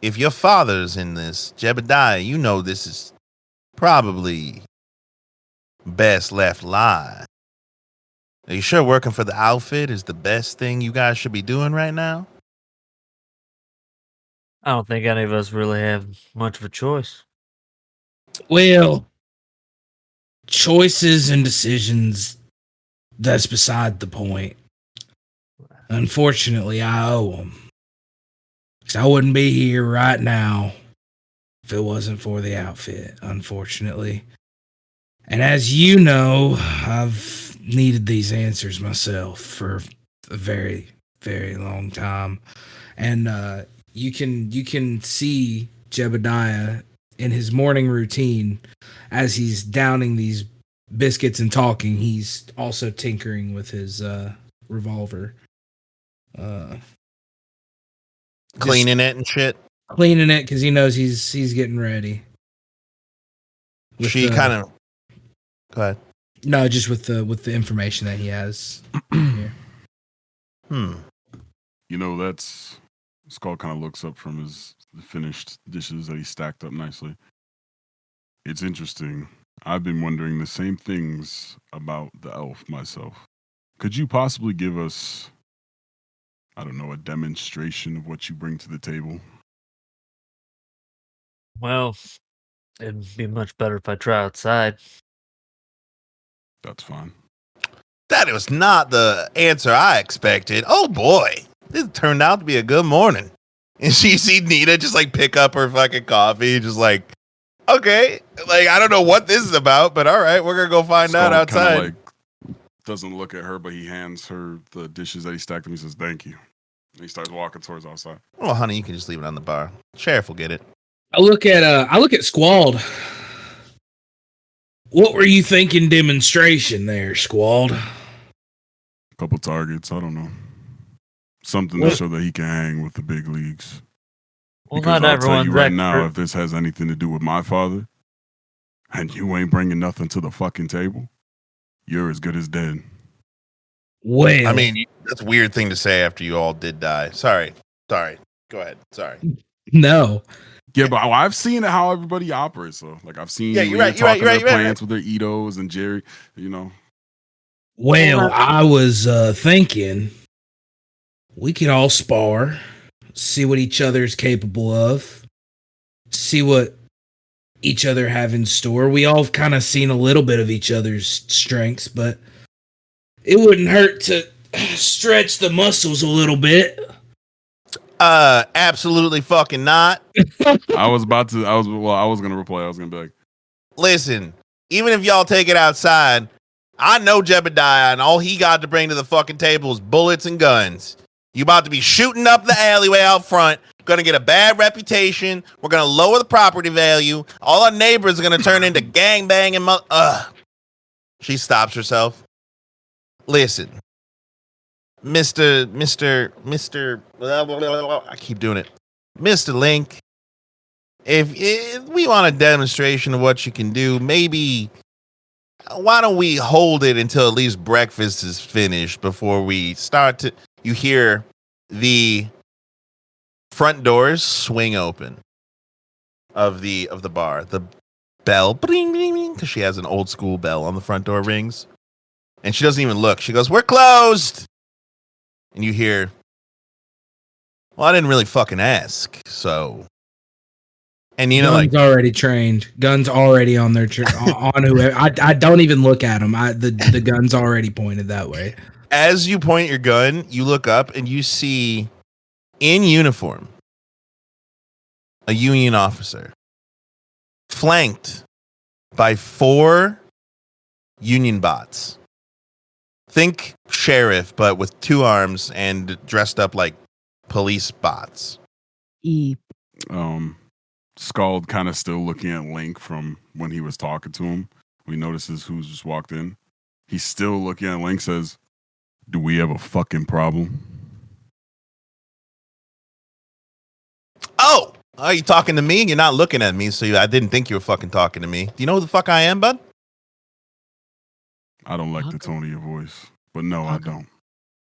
[SPEAKER 1] if your father's in this, Jebediah, you know this is probably best left live. Are you sure working for the outfit is the best thing you guys should be doing right now?
[SPEAKER 4] I don't think any of us really have much of a choice.
[SPEAKER 5] Well, choices and decisions, that's beside the point. Unfortunately, I owe them. Because I wouldn't be here right now if it wasn't for the outfit, unfortunately. And as you know, I've needed these answers myself for a very, very long time. And you can see Jebediah in his morning routine as he's downing these biscuits and talking. He's also tinkering with his revolver.
[SPEAKER 1] Cleaning it and shit.
[SPEAKER 5] Cleaning it because he knows he's getting ready. With
[SPEAKER 1] She kind of. Go ahead.
[SPEAKER 5] No, just with the information that he has here.
[SPEAKER 7] You know, that's Skull kind of looks up from his finished dishes that he stacked up nicely. It's interesting. I've been wondering the same things about the elf myself. Could you possibly give us, I don't know, a demonstration of what you bring to the table?
[SPEAKER 4] Well, it'd be much better if I try outside.
[SPEAKER 7] That's fine.
[SPEAKER 1] That was not the answer I expected. Oh boy, this turned out to be a good morning. And she see Nita just like pick up her fucking coffee, just like, okay, like I don't know what this is about, but all right, we're gonna go find out outside.
[SPEAKER 7] Like, doesn't look at her, but he hands her the dishes that he stacked, and he says, "Thank you." And he starts walking towards outside.
[SPEAKER 1] Well, honey, you can just leave it on the bar. Sheriff will get it.
[SPEAKER 5] I look at Squald. What were you thinking demonstration there, Squald?
[SPEAKER 7] A couple targets, I don't know. Something to show that he can hang with the big leagues.
[SPEAKER 4] Well,
[SPEAKER 7] Because
[SPEAKER 4] not
[SPEAKER 7] I'll tell
[SPEAKER 4] everyone's
[SPEAKER 7] you right
[SPEAKER 4] expert.
[SPEAKER 7] now, if this has anything to do with my father, and you ain't bringing nothing to the fucking table, you're as good as dead.
[SPEAKER 5] Well,
[SPEAKER 1] I mean, that's a weird thing to say after you all did die. Sorry. Go ahead. Sorry.
[SPEAKER 5] No.
[SPEAKER 7] Yeah, but I've seen how everybody operates. So, like, I've seen
[SPEAKER 1] Yeah, you're
[SPEAKER 7] Lena
[SPEAKER 1] right, you're right,
[SPEAKER 7] talking
[SPEAKER 1] you're right,
[SPEAKER 7] their
[SPEAKER 1] you're right,
[SPEAKER 7] plans with their Itos and Jerry. You know,
[SPEAKER 5] Well, I was thinking we could all spar, see what each other's capable of, see what each other have in store. We all kind of seen a little bit of each other's strengths, but it wouldn't hurt to stretch the muscles a little bit.
[SPEAKER 1] Absolutely fucking not.
[SPEAKER 7] I was gonna reply. I was gonna be like,
[SPEAKER 1] Listen, even if y'all take it outside, I know Jebediah, and all he got to bring to the fucking table is bullets and guns. You about to be shooting up the alleyway out front, gonna get a bad reputation. We're gonna lower the property value. All our neighbors are gonna turn into gangbang and She stops herself. Listen, Mr. I keep doing it. Mr. Link, if we want a demonstration of what you can do, maybe why don't we hold it until at least breakfast is finished before we start to. You hear the front doors swing open of the bar. The bell, bling, bling, bling, because she has an old school bell on the front door rings, and she doesn't even look. She goes, "We're closed," and you hear, "Well, I didn't really fucking ask, so." And you know,
[SPEAKER 5] Guns
[SPEAKER 1] like,
[SPEAKER 5] already trained. Guns already on their on whoever. I don't even look at them. The gun's already pointed that way.
[SPEAKER 1] as you point your gun, you look up and you see in uniform a Union officer flanked by 4 Union bots. Think sheriff, but with 2 arms and dressed up like police bots.
[SPEAKER 6] Eep.
[SPEAKER 7] Scald kind of still looking at Link from when he was talking to him. When he notices who's just walked in. He's still looking at Link, says, "Do we have a fucking problem?"
[SPEAKER 1] Oh, are you talking to me? You're not looking at me, so I didn't think you were fucking talking to me. Do you know who the fuck I am, bud?
[SPEAKER 7] I don't like the tone of your voice, but no, I don't.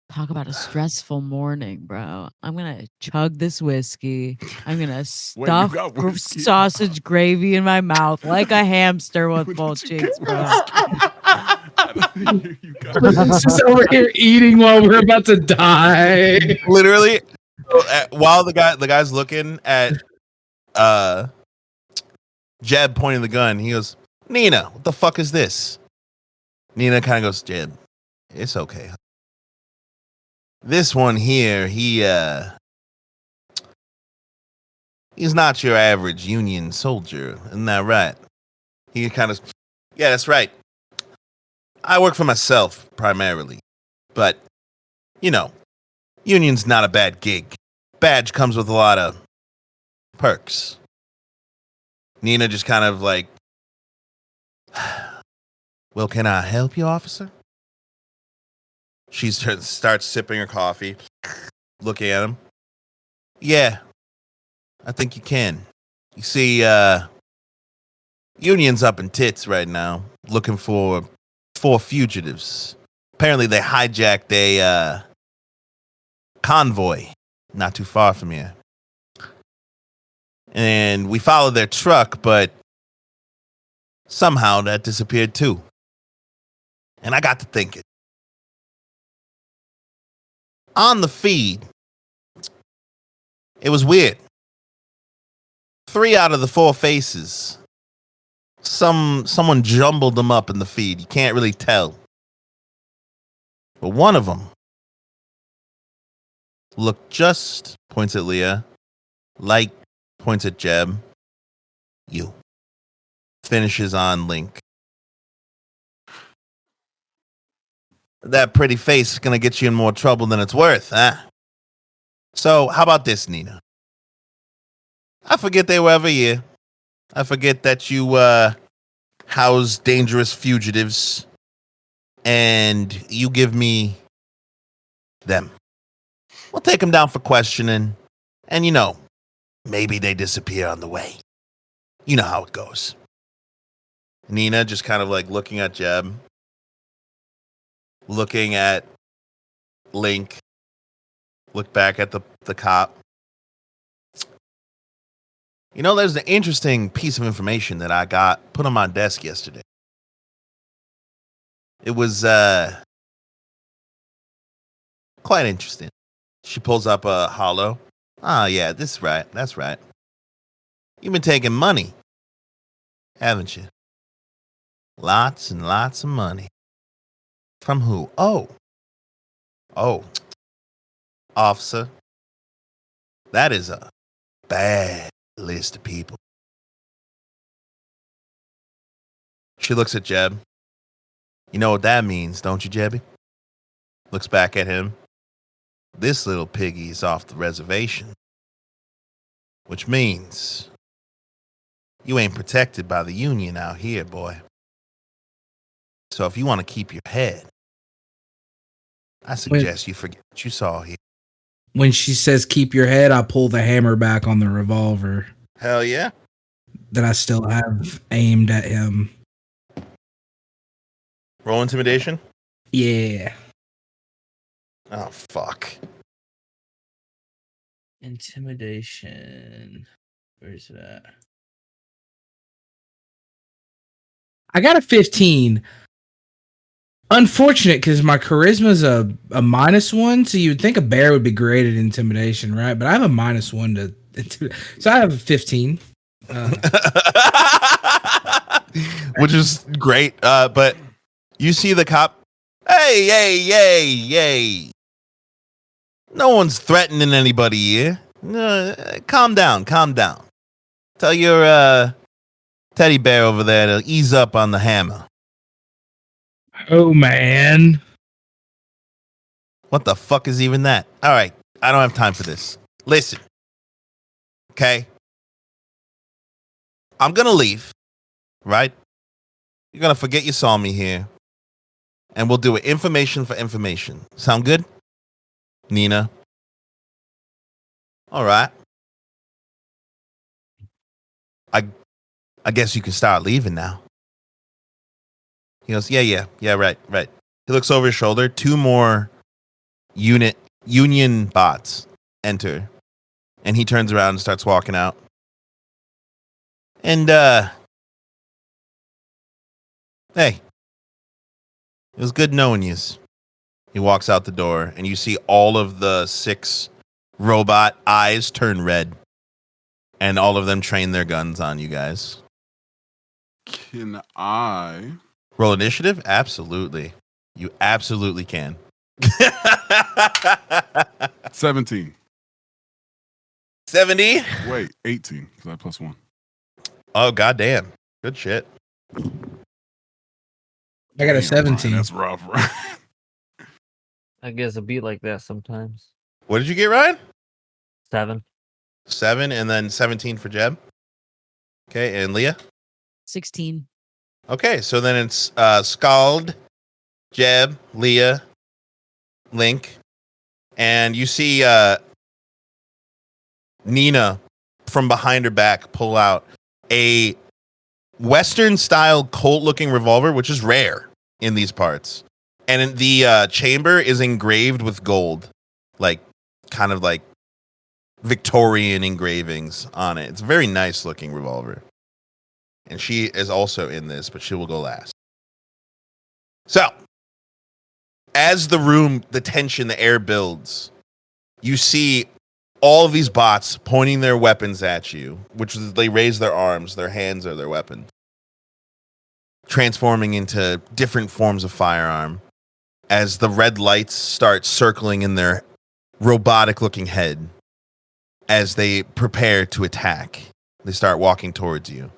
[SPEAKER 6] Talk about a stressful morning, bro. I'm going to chug this whiskey. I'm going to stuff
[SPEAKER 7] got whiskey?
[SPEAKER 6] sausage gravy in my mouth like a hamster with full cheeks, bro.
[SPEAKER 5] Just over here eating while we're about to die.
[SPEAKER 1] Literally, while the guy's looking at Jeb pointing the gun, he goes, "Nina, what the fuck is this?" Nina kind of goes, "Jeb, it's okay. This one here, he's not your average Union soldier, isn't that right?" He kind of, "Yeah, that's right. I work for myself primarily, but you know, Union's not a bad gig. Badge comes with a lot of perks." Nina just kind of like, "Well, can I help you, officer?" She starts sipping her coffee, looking at him. "Yeah, I think you can. You see, Union's up in tits right now, looking for 4 fugitives. Apparently, they hijacked a convoy not too far from here. And we followed their truck, but somehow that disappeared too. And I got to thinking. On the feed, it was weird. 3 out of the 4 faces, someone jumbled them up in the feed. You can't really tell. But one of them looked just," points at Leah, "like," points at Jeb, "you." Finishes on Link. "That pretty face is going to get you in more trouble than it's worth, huh? So, how about this, Nina? I forget they were ever here. I forget that you house dangerous fugitives, and you give me them. We'll take them down for questioning, and you know, maybe they disappear on the way. You know how it goes." Nina just kind of like looking at Jeb, looking at Link, look back at the cop. You know, there's an interesting piece of information that I got put on my desk yesterday. It was quite interesting. She pulls up a hollow. Ah, yeah, this is right. That's right. You've been taking money, haven't you? Lots and lots of money. From who? Oh, officer. That is a bad list of people. She looks at Jeb. You know what that means, don't you, Jebby? Looks back at him. This little piggy is off the reservation. Which means you ain't protected by the Union out here, boy. So if you want to keep your head, I suggest you forget what you saw here.
[SPEAKER 5] When she says keep your head, I pull the hammer back on the revolver
[SPEAKER 1] Hell yeah.
[SPEAKER 5] that I still have aimed at him.
[SPEAKER 1] Roll intimidation.
[SPEAKER 5] Yeah.
[SPEAKER 1] Oh, fuck.
[SPEAKER 5] Intimidation. Where's it at? I got a 15. Unfortunate because my charisma's a -1, so you would think a bear would be great at intimidation, right? But I have a -1 to intimidate. So I have a 15.
[SPEAKER 1] Which is great. But you see the cop. Hey. No one's threatening anybody here. Calm down. Tell your teddy bear over there to ease up on the hammer.
[SPEAKER 5] Oh, man.
[SPEAKER 1] What the fuck is even that? All right. I don't have time for this. Listen. Okay. I'm going to leave. Right? You're going to forget you saw me here. And we'll do it information for information. Sound good? Nina. All right. I guess you can start leaving now. He goes, yeah, right. He looks over his shoulder. 2 more Union bots enter. And he turns around and starts walking out. And, hey, it was good knowing you. He walks out the door, and you see all of the 6 robot eyes turn red. And all of them train their guns on you guys.
[SPEAKER 7] Can I
[SPEAKER 1] roll initiative? Absolutely. You absolutely can.
[SPEAKER 7] 17.
[SPEAKER 1] 70?
[SPEAKER 7] Wait, 18, because I have +1.
[SPEAKER 1] Oh, goddamn. Good shit.
[SPEAKER 5] I got a 17.
[SPEAKER 7] That's rough, right?
[SPEAKER 4] I guess a beat like that sometimes.
[SPEAKER 1] What did you get, Ryan?
[SPEAKER 4] 7.
[SPEAKER 1] 7 and then 17 for Jeb. Okay, and Leah?
[SPEAKER 6] 16.
[SPEAKER 1] Okay, so then it's Scald, Jeb, Leah, Link, and you see Nina from behind her back pull out a Western-style Colt-looking revolver, which is rare in these parts. And the chamber is engraved with gold, like kind of like Victorian engravings on it. It's a very nice-looking revolver. And she is also in this, but she will go last. So, as the tension, the air builds, you see all of these bots pointing their weapons at you, which is they raise their arms, their hands are their weapon, transforming into different forms of firearm as the red lights start circling in their robotic-looking head as they prepare to attack. They start walking towards you.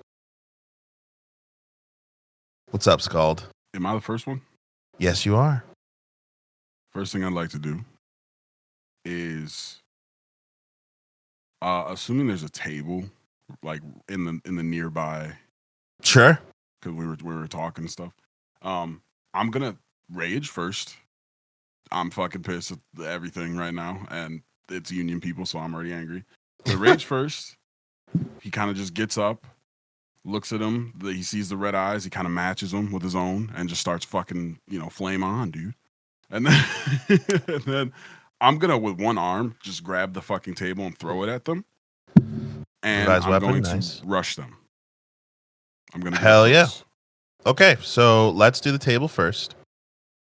[SPEAKER 1] What's up, Scald?
[SPEAKER 7] Am I the first one?
[SPEAKER 1] Yes, you are.
[SPEAKER 7] First thing I'd like to do is, assuming there's a table, like in the nearby.
[SPEAKER 1] Sure.
[SPEAKER 7] Because we were talking and stuff. I'm gonna rage first. I'm fucking pissed at everything right now, and it's Union people, so I'm already angry. So rage first. He kind of just gets up, looks at him. He sees the red eyes. He kind of matches them with his own, and just starts fucking, flame on, dude. And then I'm gonna, with one arm, just grab the fucking table and throw it at them. and
[SPEAKER 1] Improvised
[SPEAKER 7] I'm
[SPEAKER 1] weapon,
[SPEAKER 7] going
[SPEAKER 1] nice.
[SPEAKER 7] to rush them. I'm gonna get
[SPEAKER 1] Hell yeah.
[SPEAKER 7] close.
[SPEAKER 1] Okay, so let's do the table first.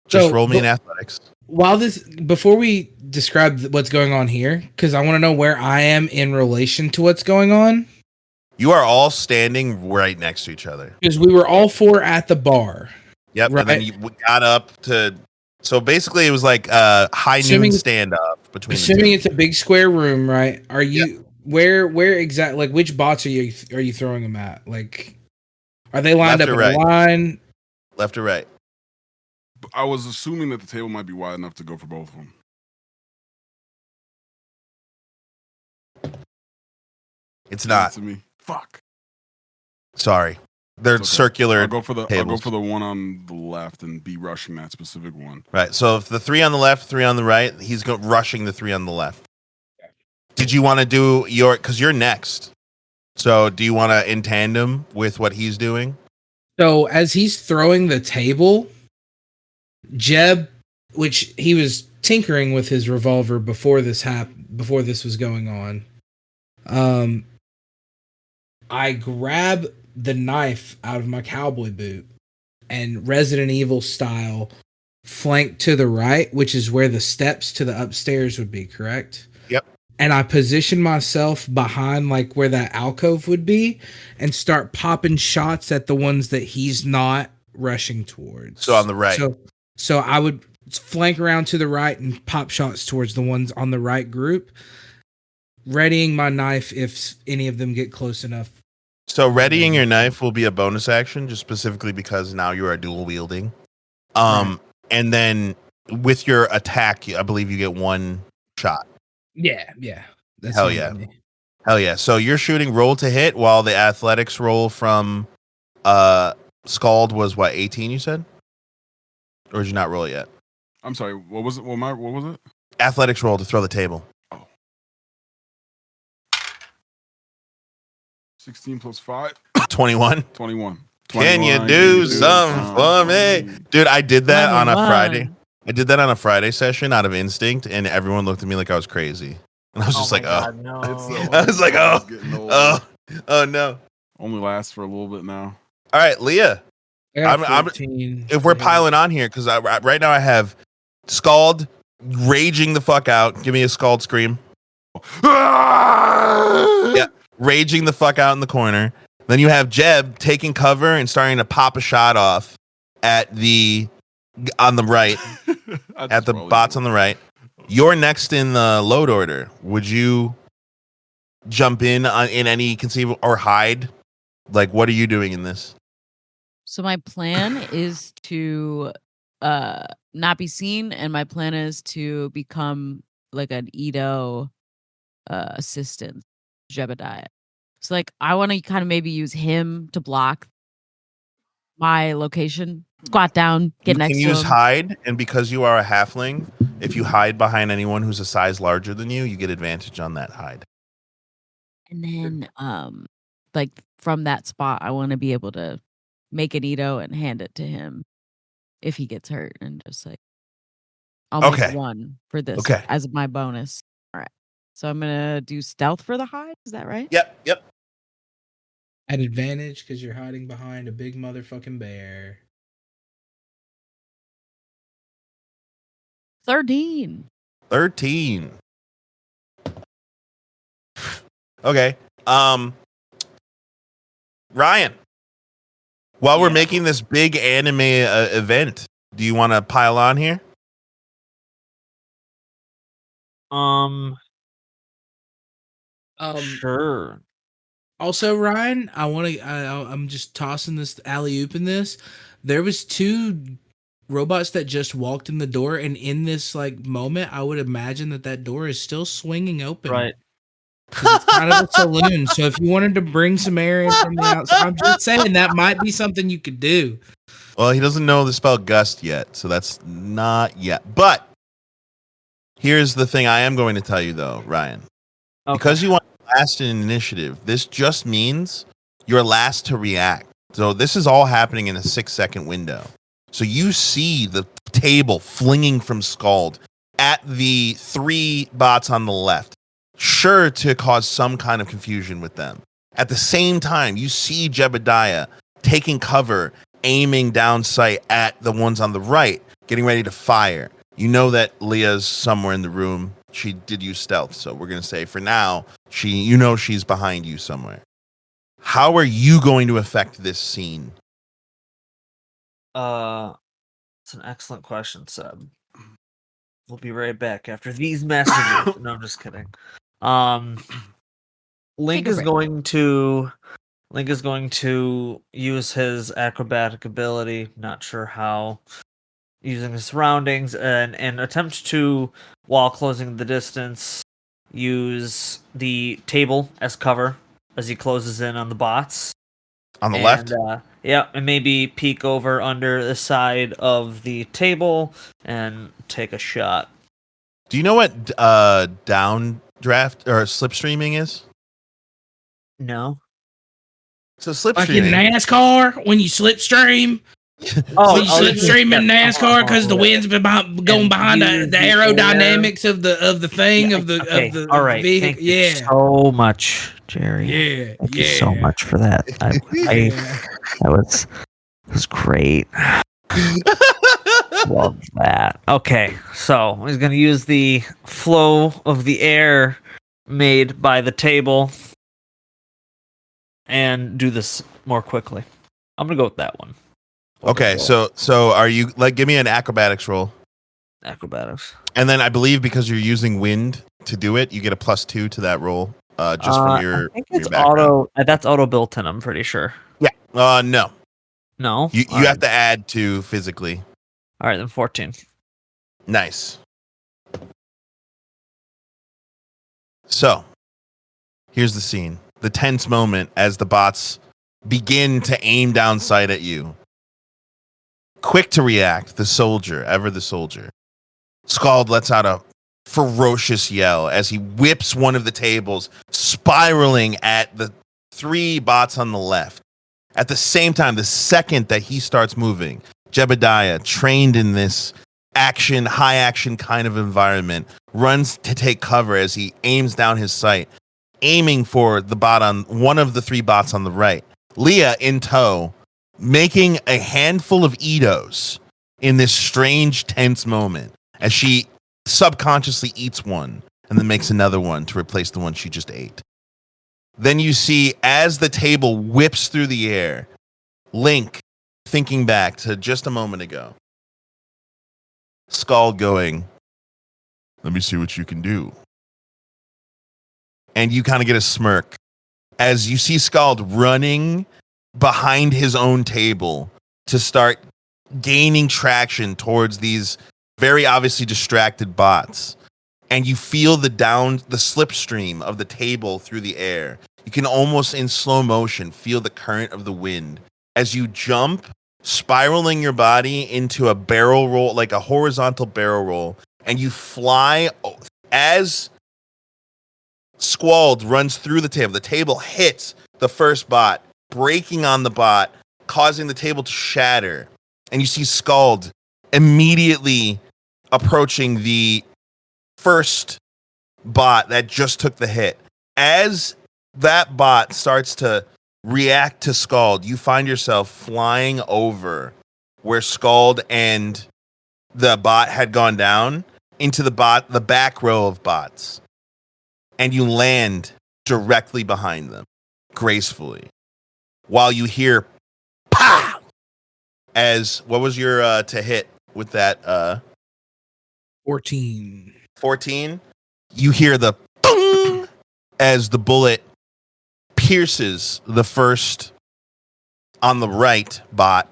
[SPEAKER 1] Just
[SPEAKER 5] So,
[SPEAKER 1] roll me in
[SPEAKER 5] but-
[SPEAKER 1] athletics.
[SPEAKER 5] Before we describe what's going on here, because I want to know where I am in relation to what's going on,
[SPEAKER 1] You are all standing right next to each other.
[SPEAKER 5] because we were all four at the bar.
[SPEAKER 1] Yep,
[SPEAKER 5] Right.
[SPEAKER 1] and then you got up to. So basically, it was like high
[SPEAKER 5] Assuming-
[SPEAKER 1] noon stand up between.
[SPEAKER 5] Assuming
[SPEAKER 1] the two.
[SPEAKER 5] it's a big square room, right? Are you where exactly? Like, which bots are you throwing them at? Like, are they lined
[SPEAKER 1] Left
[SPEAKER 5] up
[SPEAKER 1] or
[SPEAKER 5] in a line?
[SPEAKER 1] Left or right?
[SPEAKER 7] I was assuming that the table might be wide enough to go for both of them.
[SPEAKER 1] It's not.
[SPEAKER 7] To me. Fuck.
[SPEAKER 1] Sorry, they're
[SPEAKER 7] It's okay.
[SPEAKER 1] circular.
[SPEAKER 7] I'll go for the
[SPEAKER 1] tables.
[SPEAKER 7] one on the left and be rushing that specific one.
[SPEAKER 1] Right. So if the 3 on the left, 3 on the right, he's rushing the 3 on the left. Did you want to do because you're next? So do you want to in tandem with what he's doing?
[SPEAKER 5] So as he's throwing the table, Jeb, which he was tinkering with his revolver before this was going on, I grab the knife out of my cowboy boot and Resident Evil style flank to the right, which is where the steps to the upstairs would be, correct?
[SPEAKER 1] Yep.
[SPEAKER 5] And I position myself behind like where that alcove would be and start popping shots at the ones that he's not rushing towards.
[SPEAKER 1] So on the right.
[SPEAKER 5] So I would flank around to the right and pop shots towards the ones on the right group, readying my knife if any of them get close enough.
[SPEAKER 1] So readying your knife will be a bonus action, just specifically because now you are dual wielding.
[SPEAKER 5] Right.
[SPEAKER 1] And then with your attack, I believe you get 1 shot.
[SPEAKER 5] Yeah. That's
[SPEAKER 1] Hell
[SPEAKER 5] fine
[SPEAKER 1] yeah.
[SPEAKER 5] with me.
[SPEAKER 1] Hell yeah. So you're shooting roll to hit while the athletics roll from Scald was what, 18 you said? Or did you not roll it yet?
[SPEAKER 7] I'm sorry. What was it? What was it?
[SPEAKER 1] Athletics roll to throw the table.
[SPEAKER 7] 16 plus 5.
[SPEAKER 1] 21.
[SPEAKER 7] 21.
[SPEAKER 1] Can you
[SPEAKER 7] 21,
[SPEAKER 1] do something for me? Dude, I did that on a
[SPEAKER 6] 21.
[SPEAKER 1] Friday. I did that on a Friday session out of instinct, and everyone looked at me like I was crazy. And I was just like,
[SPEAKER 4] God, no.
[SPEAKER 1] I was like,
[SPEAKER 7] It's getting old.
[SPEAKER 1] oh no.
[SPEAKER 7] Only lasts for a little bit now.
[SPEAKER 1] All right, Leah,
[SPEAKER 5] I got
[SPEAKER 1] I'm-
[SPEAKER 5] 14.
[SPEAKER 1] if we're piling on here, because right now I have Scald raging the fuck out. Give me a Scald scream. Yeah. Raging the fuck out in the corner. Then you have Jeb taking cover and starting to pop a shot off on the right, at the bots on the right. You're next in the load order. Would you jump in any conceivable or hide? Like, what are you doing in this?
[SPEAKER 6] So my plan is to not be seen, and my plan is to become like an Edo assistant, Jebediah. So like I want to kind of maybe use him to block my location. Squat down, get
[SPEAKER 1] You
[SPEAKER 6] next
[SPEAKER 1] can
[SPEAKER 6] to
[SPEAKER 1] use
[SPEAKER 6] him.
[SPEAKER 1] hide, and because you are a halfling, if you hide behind anyone who's a size larger than you, you get advantage on that hide.
[SPEAKER 6] And then like from that spot, I want to be able to make an Edo and hand it to him if he gets hurt, and just like I'll
[SPEAKER 1] Okay.
[SPEAKER 6] make 1 for this
[SPEAKER 1] Okay.
[SPEAKER 6] as my bonus. All right. So I'm gonna do stealth for the hide. Is that right?
[SPEAKER 1] Yep.
[SPEAKER 5] At advantage because you're hiding behind a big motherfucking bear.
[SPEAKER 6] 13.
[SPEAKER 1] 13. Okay. Ryan, while we're making this big anime event, do you want to pile on here?
[SPEAKER 4] Sure.
[SPEAKER 5] Also, Ryan, I'm just tossing this alley oop in this. There was 2 robots that just walked in the door, and in this like moment, I would imagine that door is still swinging open.
[SPEAKER 4] Right.
[SPEAKER 5] 'Cause it's kind of a saloon. So if you wanted to bring some air in from the outside, I'm just saying that might be something you could do.
[SPEAKER 1] Well, he doesn't know the spell gust yet, so that's not yet. But here's the thing I am going to tell you, though, Ryan.
[SPEAKER 4] Okay.
[SPEAKER 1] Because you want last in initiative, this just means you're last to react. So this is all happening in a 6-second window. So you see the table flinging from Scald at the 3 bots on the left. sure to cause some kind of confusion with them. At the same time, you see Jebediah taking cover, aiming down sight at the ones on the right, getting ready to fire. You know that Leah's somewhere in the room. She did use stealth, so we're going to say for now, she's behind you somewhere. How are you going to affect this scene?
[SPEAKER 4] It's an excellent question, Seb. We'll be right back after these messages. No, I'm just kidding. Link
[SPEAKER 6] a
[SPEAKER 4] is
[SPEAKER 6] break.
[SPEAKER 4] going to use his acrobatic ability, not sure how, using his surroundings and attempt to, while closing the distance, use the table as cover as he closes in on the bots.
[SPEAKER 1] On the left?
[SPEAKER 4] And maybe peek over under the side of the table and take a shot.
[SPEAKER 1] Do you know what downdraft or slipstreaming is?
[SPEAKER 4] No.
[SPEAKER 1] So
[SPEAKER 5] Like in
[SPEAKER 1] slipstreaming.
[SPEAKER 5] NASCAR, when you slipstream. When you slipstream in NASCAR because the wind's going behind the aerodynamics of the thing of the
[SPEAKER 4] all right.
[SPEAKER 5] vehicle.
[SPEAKER 4] Thank you so much, Jerry.
[SPEAKER 5] Yeah.
[SPEAKER 4] Thank you so much for that. That was great. Love that. Okay, so he's going to use the flow of the air made by the table and do this more quickly. I'm going to go with that one.
[SPEAKER 1] Okay, so are you give me an acrobatics roll?
[SPEAKER 4] Acrobatics.
[SPEAKER 1] And then I believe because you're using wind to do it, you get a +2 to that roll. Just from your.
[SPEAKER 4] I think it's
[SPEAKER 1] your background.
[SPEAKER 4] auto. That's auto built in. I'm pretty sure.
[SPEAKER 1] Yeah. No.
[SPEAKER 4] No.
[SPEAKER 1] You have to add to physically.
[SPEAKER 4] All right, then 14.
[SPEAKER 1] Nice. So, here's the scene. The tense moment as the bots begin to aim down sight at you. Quick to react, the soldier. Scald lets out a ferocious yell as he whips one of the tables, spiraling at the 3 bots on the left. At the same time, the second that he starts moving, Jebediah, trained in this high action kind of environment, runs to take cover as he aims down his sight, aiming for the bot on one of the 3 bots on the right. Leah in tow, making a handful of Edos in this strange, tense moment as she subconsciously eats one and then makes another one to replace the one she just ate. Then you see, as the table whips through the air, Link, thinking back to just a moment ago, Scald going, "Let me see what you can do." And you kind of get a smirk as you see Scald running behind his own table to start gaining traction towards these very obviously distracted bots. And you feel the slipstream of the table through the air. You can almost in slow motion feel the current of the wind as you jump, spiraling your body into a barrel roll, like a horizontal barrel roll, and you fly as Squald runs through the table. The table hits the first bot, breaking on the bot, causing the table to shatter. And you see Scald immediately approaching the first bot that just took the hit. As that bot starts to react to Scald, you find yourself flying over where Scald and the bot had gone down into the back row of bots. And you land directly behind them, gracefully, while you hear "pow" as what was your to hit with that
[SPEAKER 5] 14.
[SPEAKER 1] 14? You hear the boom as the bullet pierces the first on the right bot.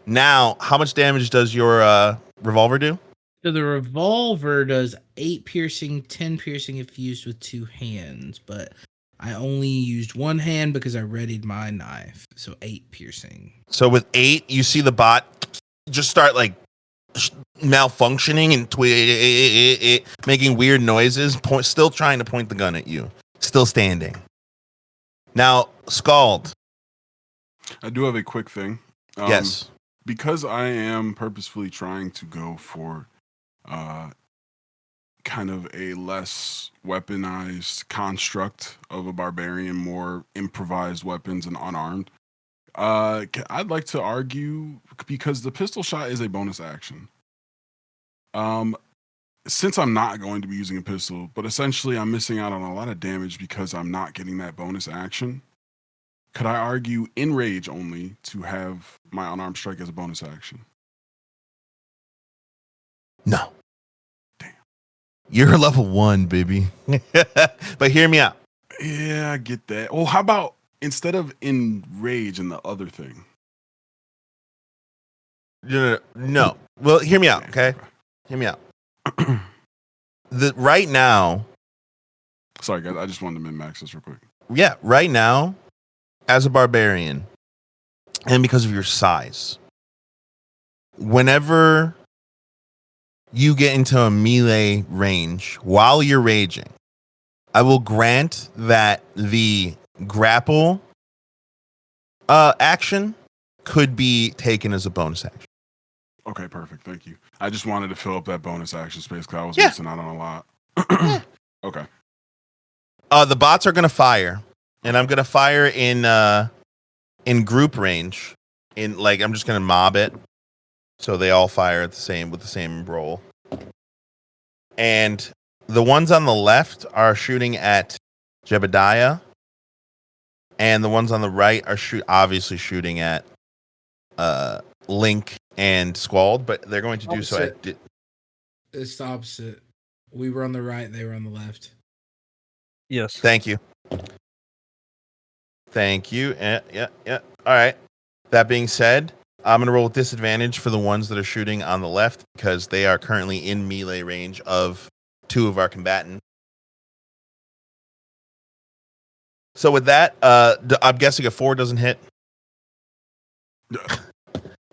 [SPEAKER 1] Now, how much damage does your revolver do?
[SPEAKER 5] So the revolver does 8 piercing, 10 piercing if used with 2 hands, but I only used 1 hand because I readied my knife. So 8 piercing.
[SPEAKER 1] So with 8, you see the bot just start like malfunctioning and making weird noises, still trying to point the gun at you, still standing. Now, Scald.
[SPEAKER 7] I do have a quick thing.
[SPEAKER 1] Yes.
[SPEAKER 7] Because I am purposefully trying to go for kind of a less weaponized construct of a barbarian, more improvised weapons and unarmed. I'd like to argue because the pistol shot is a bonus action. Since I'm not going to be using a pistol, but essentially I'm missing out on a lot of damage because I'm not getting that bonus action. Could I argue in rage only to have my unarmed strike as a bonus action?
[SPEAKER 1] No. Damn. You're level 1, baby. But hear me out.
[SPEAKER 7] Yeah, I get that. Well, how about instead of in rage and the other thing?
[SPEAKER 1] No. Well, hear me out, okay? Hear me out. Right now.
[SPEAKER 7] Sorry, guys. I just wanted to min-max this real quick.
[SPEAKER 1] Yeah, right now, as a barbarian, and because of your size, whenever you get into a melee range while you're raging, I will grant that the grapple action could be taken as a bonus action.
[SPEAKER 7] Okay, perfect. Thank you. I just wanted to fill up that bonus action space because I was missing out on a lot. Okay.
[SPEAKER 1] The bots are going to fire, and I'm going to fire in group range. I'm just going to mob it, so they all fire at with the same roll. And the ones on the left are shooting at Jebediah, and the ones on the right are obviously shooting at Link and Squald, but they're going to do so at...
[SPEAKER 5] It's the opposite. We were on the right, they were on the left.
[SPEAKER 4] Yes.
[SPEAKER 1] Thank you. Yeah. All right. That being said, I'm going to roll with disadvantage for the ones that are shooting on the left because they are currently in melee range of 2 of our combatants. So with that, I'm guessing a 4 doesn't hit.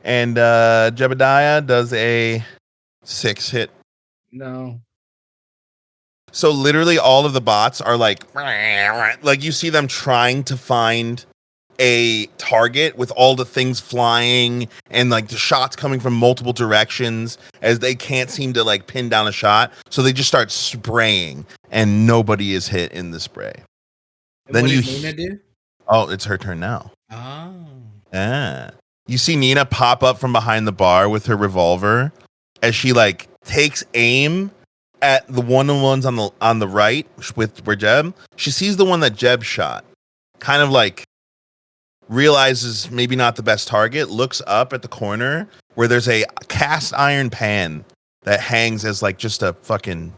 [SPEAKER 1] And Jebediah does a 6 hit.
[SPEAKER 5] No.
[SPEAKER 1] So literally all of the bots are like you see them trying to find a target with all the things flying and like the shots coming from multiple directions as they can't seem to like pin down a shot. So they just start spraying and nobody is hit in the spray.
[SPEAKER 5] And then what did Nina do?
[SPEAKER 1] Oh, it's her turn now.
[SPEAKER 5] Oh.
[SPEAKER 1] You see Nina pop up from behind the bar with her revolver as she like takes aim at the ones on the right where Jeb. She sees the one that Jeb shot. Kind of like realizes maybe not the best target, looks up at the corner where there's a cast iron pan that hangs as like just a fucking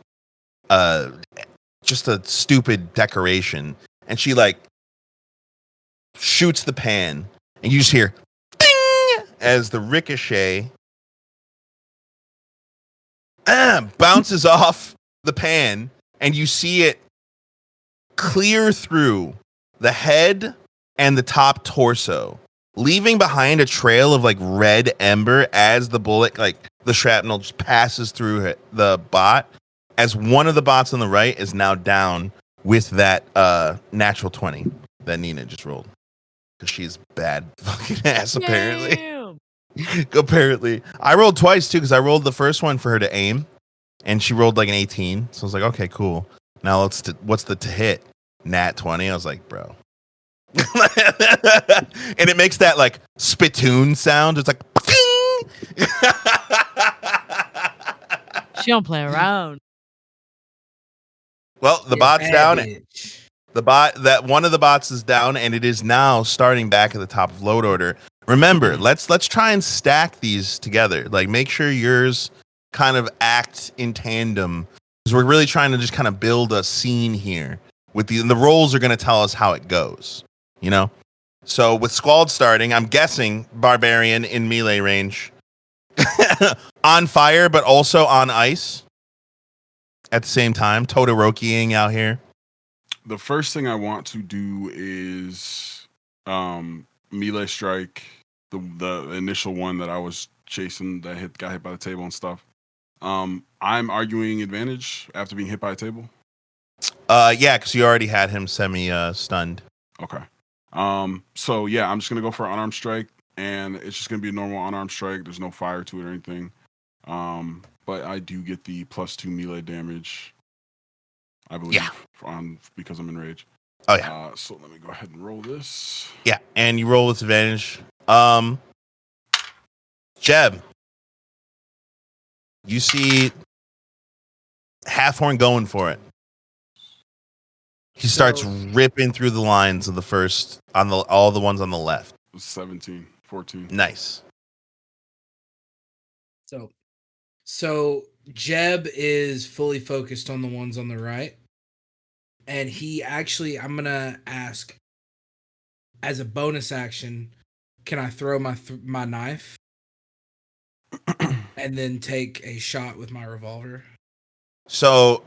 [SPEAKER 1] just a stupid decoration, and she like shoots the pan and you just hear ding as the ricochet bounces off the pan and you see it clear through the head and the top torso, leaving behind a trail of like red ember as the bullet, like the shrapnel, just passes through the bot, as one of the bots on the right is now down with that natural 20 that Nina just rolled. Because she's bad fucking ass, apparently.
[SPEAKER 6] Damn.
[SPEAKER 1] Apparently. I rolled twice too, because I rolled the first one for her to aim, and she rolled like an 18. So I was like, okay, cool. Now what's the to hit? Nat 20. I was like, bro. And it makes that like spittoon sound. It's like ping!
[SPEAKER 6] She don't play around.
[SPEAKER 1] Well, the bot's down. That one of the bots is down, and it is now starting back at the top of load order. Remember, let's try and stack these together. Like, make sure yours kind of act in tandem, because we're really trying to just kind of build a scene here. With the rolls are going to tell us how it goes. You know, so with Squald starting, I'm guessing Barbarian in melee range, on fire, but also on ice at the same time. Todorokiing out here.
[SPEAKER 7] The first thing I want to do is melee strike the initial one that I was chasing that got hit by the table and stuff. I'm arguing advantage after being hit by a table.
[SPEAKER 1] Yeah, because you already had him semi stunned.
[SPEAKER 7] Okay. So yeah, I'm just gonna go for an unarmed strike, and it's just gonna be a normal unarmed strike. There's no fire to it or anything. But but I do get the +2 melee damage. I believe.
[SPEAKER 1] Yeah.
[SPEAKER 7] Because I'm enraged.
[SPEAKER 1] Oh yeah.
[SPEAKER 7] So let me go ahead and roll this.
[SPEAKER 1] Yeah, and you roll with advantage. Jeb, you see Halfhorn going for it. He starts ripping through the lines of the first all the ones on the left.
[SPEAKER 7] 17, 14.
[SPEAKER 1] Nice.
[SPEAKER 5] So Jeb is fully focused on the ones on the right. And he actually, I'm going to ask, as a bonus action, can I throw my knife and then take a shot with my revolver?
[SPEAKER 1] So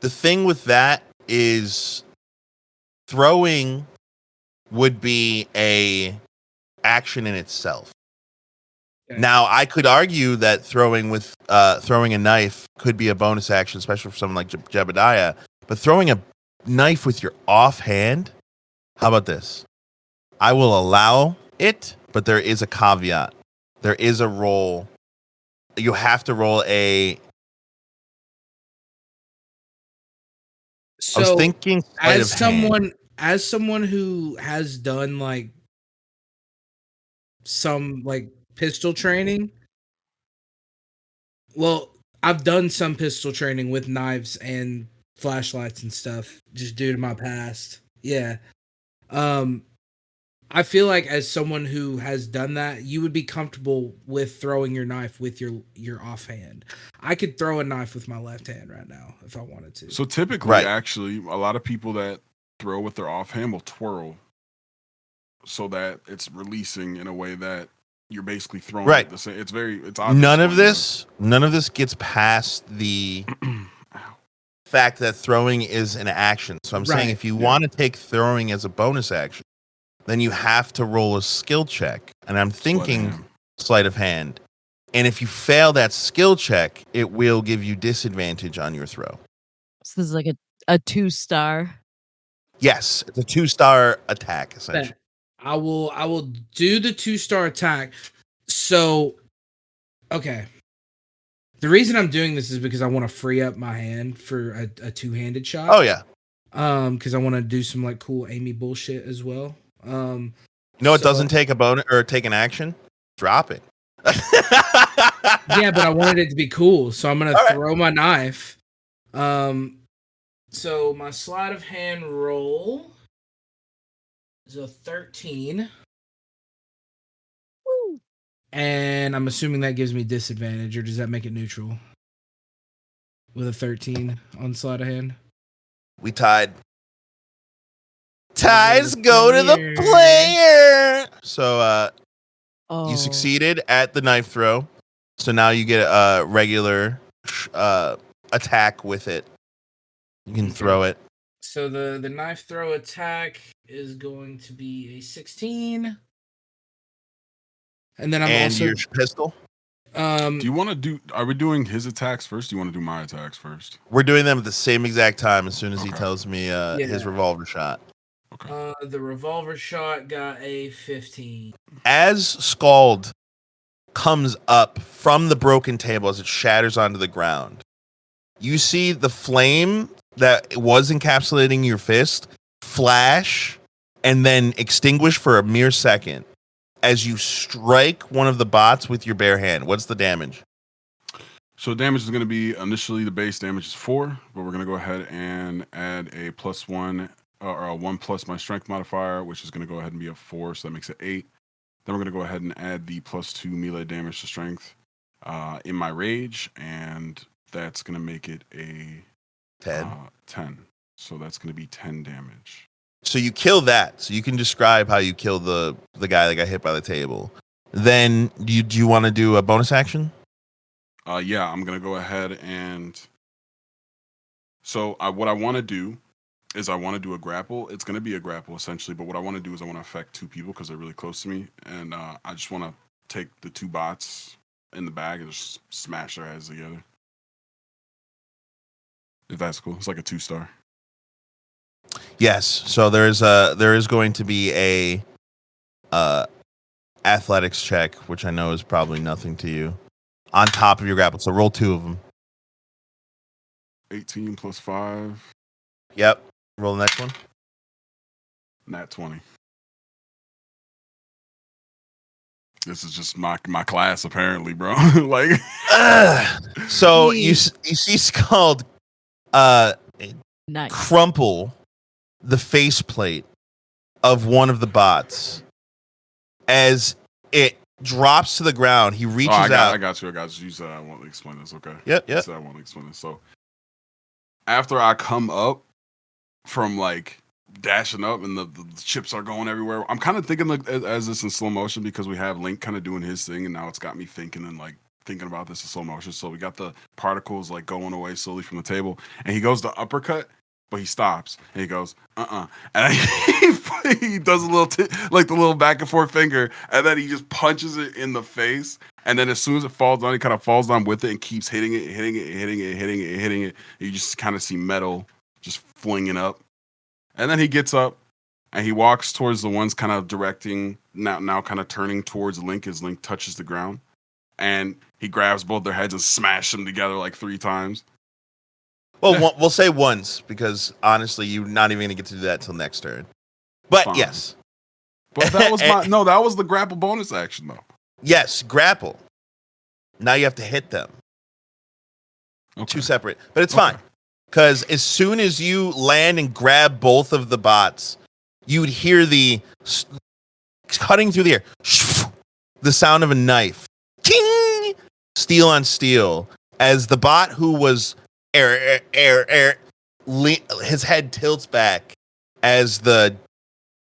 [SPEAKER 1] the thing with that is throwing would be a action in itself.
[SPEAKER 5] Okay.
[SPEAKER 1] Now, I could argue that throwing a knife could be a bonus action, especially for someone like Jebediah. But throwing a knife with your offhand, how about this? I will allow it, but there is a caveat. There is a roll. You have to roll a.
[SPEAKER 5] So,
[SPEAKER 1] I was thinking sleight of hand.
[SPEAKER 5] as someone who has done like some like pistol training, well, I've done some pistol training with knives and flashlights and stuff just due to my past. Yeah. I feel like as someone who has done that, you would be comfortable with throwing your knife with your offhand. I could throw a knife with my left hand right now if I wanted to.
[SPEAKER 7] So typically, actually, a lot of people that throw with their offhand will twirl so that it's releasing in a way that you're basically throwing it the same. It's obvious.
[SPEAKER 1] None of this gets past the fact that throwing is an action. So I'm saying if you want to take throwing as a bonus action, then you have to roll a skill check. And I'm thinking sleight of hand. And if you fail that skill check, it will give you disadvantage on your throw.
[SPEAKER 6] So this is like a 2-star.
[SPEAKER 1] Yes, it's a 2-star attack, essentially.
[SPEAKER 5] I will do the 2-star attack. So, okay. The reason I'm doing this is because I want to free up my hand for a 2-handed shot.
[SPEAKER 1] Oh yeah.
[SPEAKER 5] Because I want to do some like cool Amy bullshit as well.
[SPEAKER 1] It doesn't take a bonus or take an action. Drop it.
[SPEAKER 5] Yeah, but I wanted it to be cool, so I'm gonna throw my knife. So my sleight of hand roll is a 13.
[SPEAKER 6] Woo.
[SPEAKER 5] And I'm assuming that gives me disadvantage, or does that make it neutral? With a 13 on sleight of hand?
[SPEAKER 1] We tied. Ties go to the player. So you succeeded at the knife throw. So now you get a regular attack with it. You can throw it.
[SPEAKER 5] So the knife throw attack is going to be a 16. And then I'm also
[SPEAKER 1] your pistol.
[SPEAKER 7] Do you want to do? Are we doing his attacks first? Do you want to do my attacks first?
[SPEAKER 1] We're doing them at the same exact time. As soon as he tells me his revolver shot.
[SPEAKER 7] Okay.
[SPEAKER 5] The revolver shot got a 15.
[SPEAKER 1] As Scald comes up from the broken table as it shatters onto the ground, you see the flame that was encapsulating your fist flash and then extinguish for a mere second as you strike one of the bots with your bare hand. What's the damage?
[SPEAKER 7] So damage is going to be initially the base damage is 4, but we're going to go ahead and add a +1 or a 1 plus my strength modifier, which is going to go ahead and be a 4, so that makes it 8. Then we're going to go ahead and add the +2 melee damage to strength in my rage, and that's going to make it a 10. So that's going to be 10 damage.
[SPEAKER 1] So you kill that. So you can describe how you kill the guy that got hit by the table. Then do you want to do a bonus action?
[SPEAKER 7] Yeah, I'm going to go ahead and... So what I want to do is I want to do a grapple. It's going to be a grapple, essentially. But what I want to do is I want to affect 2 people because they're really close to me. And I just want to take the 2 bots in the bag and just smash their heads together. If that's cool. It's like a 2-star. Yes.
[SPEAKER 1] So there is going to be a athletics check, which I know is probably nothing to you, on top of your grapple. So roll 2 of them.
[SPEAKER 7] 18 plus 5,
[SPEAKER 1] Yep. Roll the next one.
[SPEAKER 7] nat 20. This is just my class, apparently, bro. Like,
[SPEAKER 1] So you see Scald
[SPEAKER 6] Nice.
[SPEAKER 1] crumple the faceplate of one of the bots as it drops to the ground. He reaches out.
[SPEAKER 7] I got you. You said I won't explain this. Okay.
[SPEAKER 1] Yep.
[SPEAKER 7] You said I won't explain this. So after I come up from like dashing up and the chips are going everywhere, I'm kind of thinking like as this in slow motion because we have Link kind of doing his thing, and now it's got me thinking and like thinking about this in slow motion. So we got the particles like going away slowly from the table, and he goes to uppercut, but he stops and he goes, and he does a little like the little back and forth finger, and then he just punches it in the face. And then as soon as it falls down, he kind of falls down with it and keeps hitting it. You just kind of see metal just flinging up. And then he gets up and he walks towards the ones kind of directing, now kind of turning towards Link as Link touches the ground. And he grabs both their heads and smashes them together like 3 times.
[SPEAKER 1] Well, we'll say once because honestly, you're not even going to get to do that till next turn. But
[SPEAKER 7] Fine.
[SPEAKER 1] yes.
[SPEAKER 7] But that was that was the grapple bonus action though.
[SPEAKER 1] Yes, grapple. Now you have to hit them.
[SPEAKER 7] Okay.
[SPEAKER 1] 2 separate. But it's fine. Because as soon as you land and grab both of the bots, you would hear the cutting through the air, the sound of a knife, ting, steel on steel, as the bot who was his head tilts back as the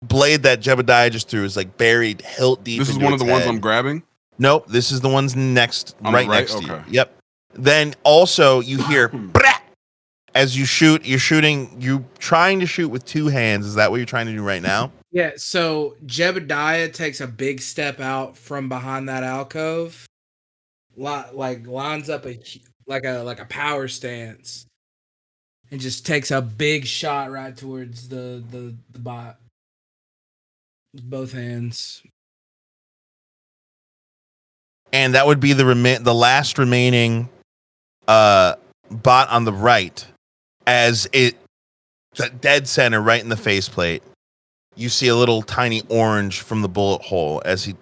[SPEAKER 1] blade that Jebediah just threw is like buried hilt deep.
[SPEAKER 7] This is
[SPEAKER 1] into
[SPEAKER 7] one of
[SPEAKER 1] its
[SPEAKER 7] the ones
[SPEAKER 1] head.
[SPEAKER 7] I'm grabbing?
[SPEAKER 1] Nope, this is the ones next,
[SPEAKER 7] On
[SPEAKER 1] right
[SPEAKER 7] the right?
[SPEAKER 1] next to you.
[SPEAKER 7] Okay.
[SPEAKER 1] Yep. Then also you hear brat as you shoot. You're trying to shoot with 2 hands. Is that what you're trying to do right now?
[SPEAKER 5] Yeah, so Jebediah takes a big step out from behind that alcove, like lines up like a power stance, and just takes a big shot right towards the bot with both hands.
[SPEAKER 1] And that would be the last remaining bot on the right, as the dead center right in the faceplate. You see a little tiny orange from the bullet hole as he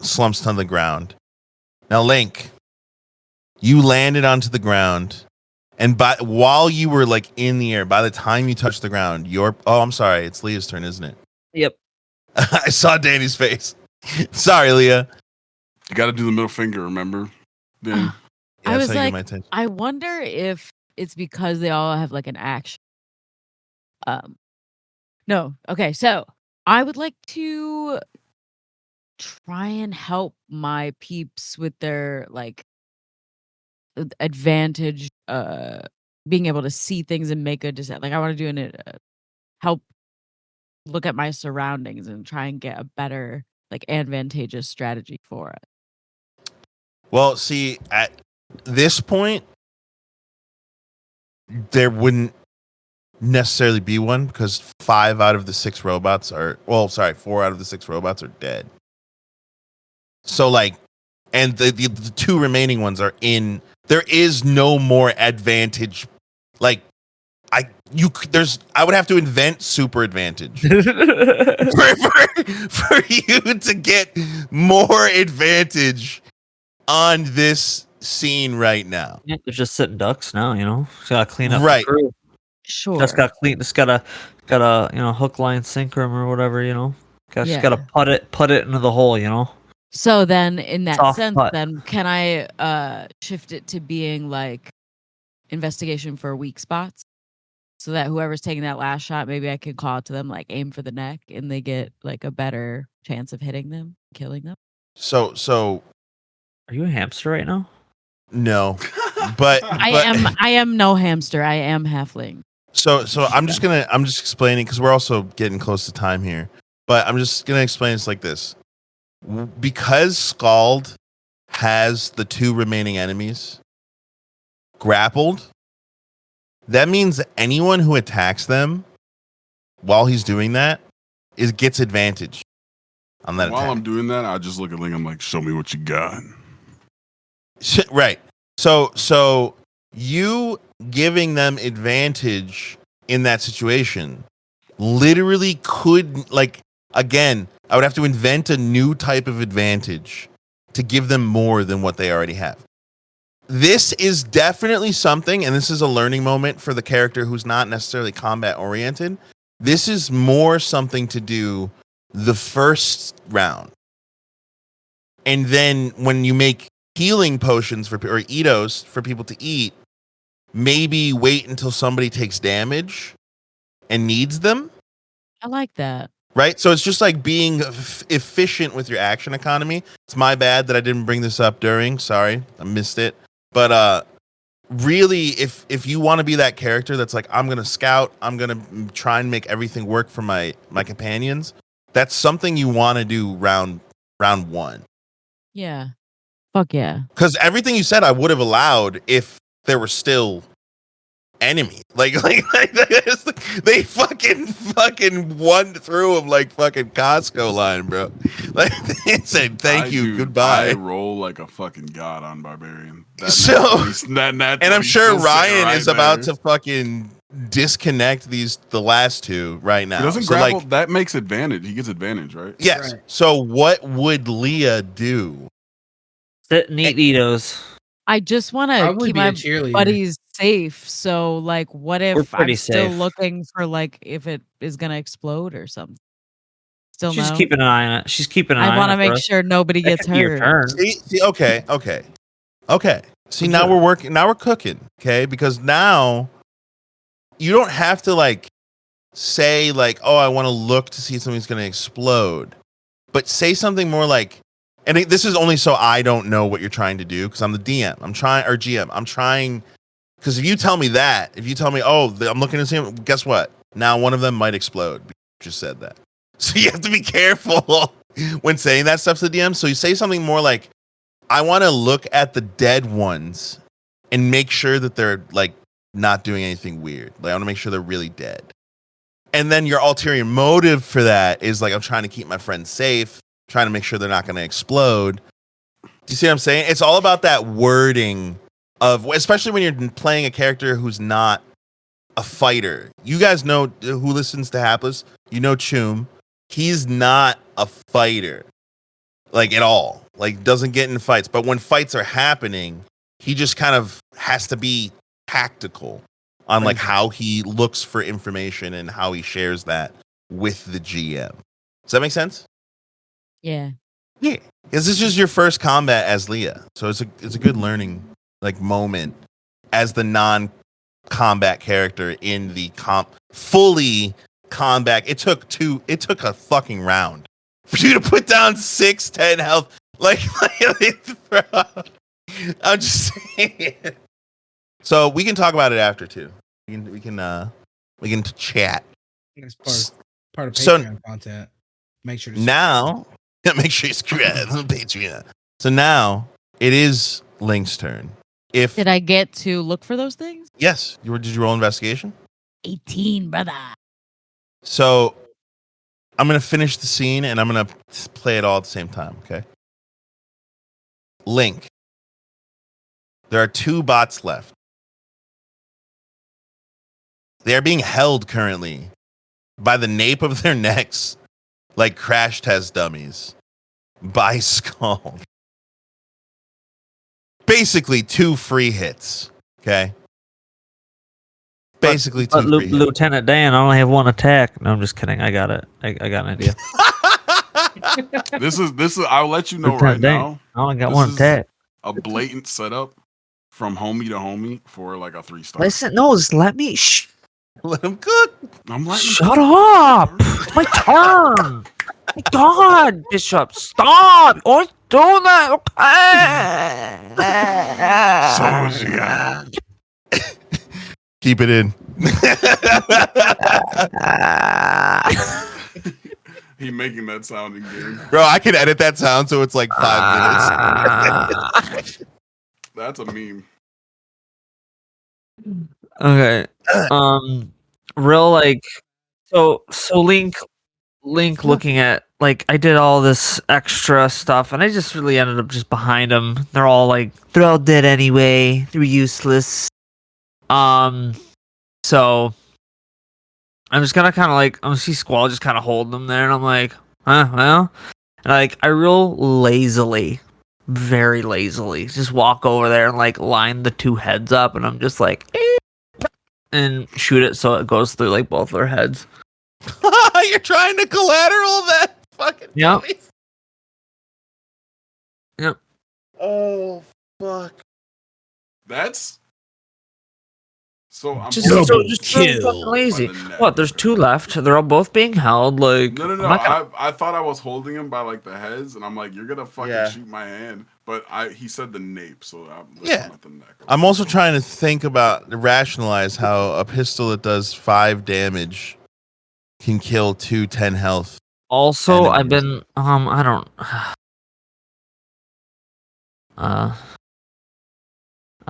[SPEAKER 1] slumps to the ground. Now, Link, you landed onto the ground, and while you were like in the air, by the time you touched the ground, I'm sorry, it's Leah's turn, isn't it?
[SPEAKER 4] Yep.
[SPEAKER 1] I saw Danny's face. Sorry, Leah.
[SPEAKER 7] You got to do the middle finger, remember? Then
[SPEAKER 6] I was
[SPEAKER 1] that's how you get
[SPEAKER 6] like,
[SPEAKER 1] my attention.
[SPEAKER 6] I wonder if it's because they all have like an action. No. Okay, so I would like to try and help my peeps with their like advantage, being able to see things and make a decision. Like I want to do help look at my surroundings and try and get a better like advantageous strategy for it.
[SPEAKER 1] Well, see, at this point, there wouldn't necessarily be one because 4 out of the 6 robots are dead. So, like, and the 2 remaining ones are in. There is no more advantage. Like, I would have to invent super advantage for you to get more advantage on this scene right now.
[SPEAKER 4] Yeah, they're just sitting ducks now, you know. Just gotta clean up
[SPEAKER 1] Right.
[SPEAKER 4] the crew.
[SPEAKER 6] Sure.
[SPEAKER 4] Just gotta hook, line, sinker 'em or whatever, you know. Just gotta put it into the hole, you know.
[SPEAKER 6] So then, in that
[SPEAKER 4] Soft
[SPEAKER 6] sense,
[SPEAKER 4] putt.
[SPEAKER 6] then can I shift it to being like investigation for weak spots, so that whoever's taking that last shot, maybe I can call it to them, like aim for the neck, and they get like a better chance of hitting them, killing them.
[SPEAKER 1] So
[SPEAKER 4] Are you a hamster right now?
[SPEAKER 1] no, but
[SPEAKER 6] I am no hamster. I am halfling.
[SPEAKER 1] So I'm just explaining because we're also getting close to time here. But I'm just gonna explain this like this: because Scald has the 2 remaining enemies grappled, that means anyone who attacks them while he's doing that gets advantage. on that
[SPEAKER 7] While
[SPEAKER 1] attack.
[SPEAKER 7] I'm doing that, I just look at Link. I'm like, show me what you got.
[SPEAKER 1] Right. So you giving them advantage in that situation literally could, like, again, I would have to invent a new type of advantage to give them more than what they already have. This is definitely something, and this is a learning moment for the character who's not necessarily combat oriented. This is more something to do the first round. And then when you make healing potions or Eatos for people to eat, maybe wait until somebody takes damage and needs them.
[SPEAKER 6] I like that.
[SPEAKER 1] Right? So it's just like being efficient with your action economy. It's my bad that I didn't bring this up during. Sorry, I missed it. But really, if you want to be that character that's like, I'm going to scout, I'm going to try and make everything work for my companions, that's something you want to do round one.
[SPEAKER 6] Yeah. Fuck yeah.
[SPEAKER 1] Because everything you said I would have allowed if there were still enemy. Like they fucking won through them like fucking Costco line, bro. Like they said thank you,
[SPEAKER 7] Dude,
[SPEAKER 1] goodbye.
[SPEAKER 7] I roll like a fucking god on Barbarian.
[SPEAKER 1] And I'm sure Ryan is about to fucking disconnect the last two right now.
[SPEAKER 7] He doesn't
[SPEAKER 1] so
[SPEAKER 7] grapple.
[SPEAKER 1] like,
[SPEAKER 7] That makes advantage. He gets advantage, right?
[SPEAKER 1] yes.
[SPEAKER 5] Right.
[SPEAKER 1] So what would Leah do?
[SPEAKER 4] Sit and eat Eatos.
[SPEAKER 6] I just want to
[SPEAKER 5] Probably
[SPEAKER 6] keep
[SPEAKER 5] be a
[SPEAKER 6] my
[SPEAKER 5] cheerleader.
[SPEAKER 6] buddies safe. So, like, what
[SPEAKER 4] We're
[SPEAKER 6] if
[SPEAKER 4] pretty
[SPEAKER 6] I'm still
[SPEAKER 4] safe.
[SPEAKER 6] looking for, like, if it is going to explode or something? Still
[SPEAKER 4] She's
[SPEAKER 6] no?
[SPEAKER 4] keeping an eye on it. She's keeping an eye
[SPEAKER 6] I
[SPEAKER 4] on it.
[SPEAKER 6] want to make
[SPEAKER 4] for us.
[SPEAKER 6] sure nobody
[SPEAKER 4] That
[SPEAKER 6] gets
[SPEAKER 4] could be your
[SPEAKER 6] hurt.
[SPEAKER 4] turn.
[SPEAKER 1] See, okay. See, now
[SPEAKER 4] Sure.
[SPEAKER 1] we're working. Now we're cooking. Okay, because now you don't have to like say like, oh, I want to look to see if something's going to explode, but say something more like, and this is only so I don't know what you're trying to do because I'm the DM. I'm trying, or GM. I'm trying, because if you tell me that, if you tell me, oh, I'm looking to see him, guess what? Now one of them might explode. You just said that, so you have to be careful when saying that stuff to the DM. So you say something more like, I want to look at the dead ones and make sure that they're like not doing anything weird. Like I want to make sure they're really dead. And then your ulterior motive for that is like, I'm trying to keep my friends safe, trying to make sure they're not going to explode. Do you see what I'm saying? It's all about that wording of, especially when you're playing a character who's not a fighter. You guys know who listens to Hapless. You know Chum. He's not a fighter, like at all. Like doesn't get in fights. But when fights are happening, he just kind of has to be tactical on like how he looks for information and how he shares that with the GM. Does that make sense?
[SPEAKER 6] Yeah.
[SPEAKER 1] Yeah. This is just your first combat as Leah. So it's a good learning like moment as the non-combat character in the fully combat. It took a fucking round for you to put down 6-10 health. Like I'm just saying. So we can talk about it after too. We can chat.
[SPEAKER 5] That's part of
[SPEAKER 1] So-
[SPEAKER 5] Patreon content. Make sure to
[SPEAKER 1] Now, make sure you screw it on Patreon. So now it is Link's turn. If
[SPEAKER 6] Did I get to look for those things?
[SPEAKER 1] yes, did you roll investigation?
[SPEAKER 6] 18, brother.
[SPEAKER 1] So I'm gonna finish the scene and I'm gonna play it all at the same time. Okay. Link. There are 2 bots left. They are being held currently by the nape of their necks like crash test dummies by Skull. Basically 2 free hits. Okay. Basically 2 free hits.
[SPEAKER 4] Lieutenant Dan, I only have 1 attack. No, I'm just kidding. I got it. I got an idea.
[SPEAKER 7] This is. I'll let you know
[SPEAKER 4] Lieutenant
[SPEAKER 7] right
[SPEAKER 4] Dan,
[SPEAKER 7] now.
[SPEAKER 4] I only got
[SPEAKER 7] This
[SPEAKER 4] 1
[SPEAKER 7] is
[SPEAKER 4] attack.
[SPEAKER 7] a blatant setup from homie to homie for like a 3-star.
[SPEAKER 4] Listen, no, just let me.
[SPEAKER 1] Let him cook.
[SPEAKER 7] I'm letting him
[SPEAKER 4] Shut up! It's my turn. My God, Bishop, stop! Don't do that. Okay.
[SPEAKER 1] Keep it in.
[SPEAKER 7] He making that sound again.
[SPEAKER 1] Bro, I can edit that sound so it's like 5 minutes.
[SPEAKER 7] That's a meme.
[SPEAKER 4] Okay. Real like so Link Link looking at like I did all this extra stuff and I just really ended up just behind them. They're all dead anyway. They're useless. So I'm just gonna kinda I'm see Squall just kinda hold them there and I'm like, well, and I real lazily, very lazily, just walk over there and line the two heads up and I'm just and shoot it so it goes through both their heads.
[SPEAKER 1] You're trying to collateral that fucking
[SPEAKER 4] Yep.
[SPEAKER 1] dummy.
[SPEAKER 4] Yep.
[SPEAKER 1] Oh fuck.
[SPEAKER 7] That's so. I'm
[SPEAKER 4] Just
[SPEAKER 5] Double
[SPEAKER 4] so just so
[SPEAKER 5] kill.
[SPEAKER 4] fucking lazy.
[SPEAKER 7] By the neck.
[SPEAKER 4] What? There's two left. They're all both being held.
[SPEAKER 7] No.
[SPEAKER 4] I'm not gonna-
[SPEAKER 7] I thought I was holding him by the heads, and I'm like, you're gonna fucking
[SPEAKER 1] Yeah.
[SPEAKER 7] shoot my hand. But he said the nape, so I'm
[SPEAKER 1] Yeah.
[SPEAKER 7] at the neck.
[SPEAKER 1] I'm also trying to think about rationalize how a pistol that does 5 damage can kill 10 health.
[SPEAKER 4] Also,
[SPEAKER 1] enemies.
[SPEAKER 4] I've been I don't. I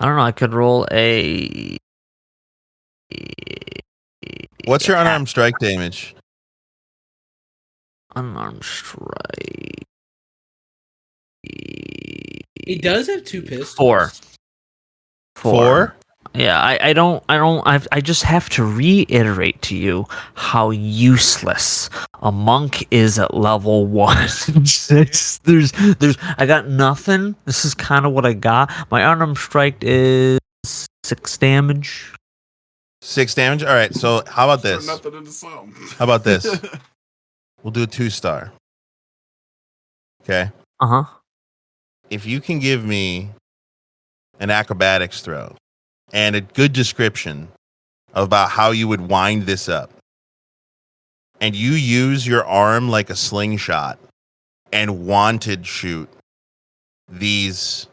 [SPEAKER 4] don't know. I could roll a.
[SPEAKER 1] What's your unarmed strike damage?
[SPEAKER 4] Unarmed strike?
[SPEAKER 5] He does have 2 pistols.
[SPEAKER 4] 4.
[SPEAKER 1] 4?
[SPEAKER 4] Yeah, I just have to reiterate to you how useless a monk is at level 1. I got nothing. This is kind of what I got. My unarmed strike is 6 damage.
[SPEAKER 1] 6 damage? All right, so how about this?
[SPEAKER 7] Turn nothing into something.
[SPEAKER 1] How about this? We'll do a 2-star. Okay.
[SPEAKER 4] Uh-huh.
[SPEAKER 1] If you can give me an acrobatics throw and a good description about how you would wind this up, and you use your arm like a slingshot and wanted shoot these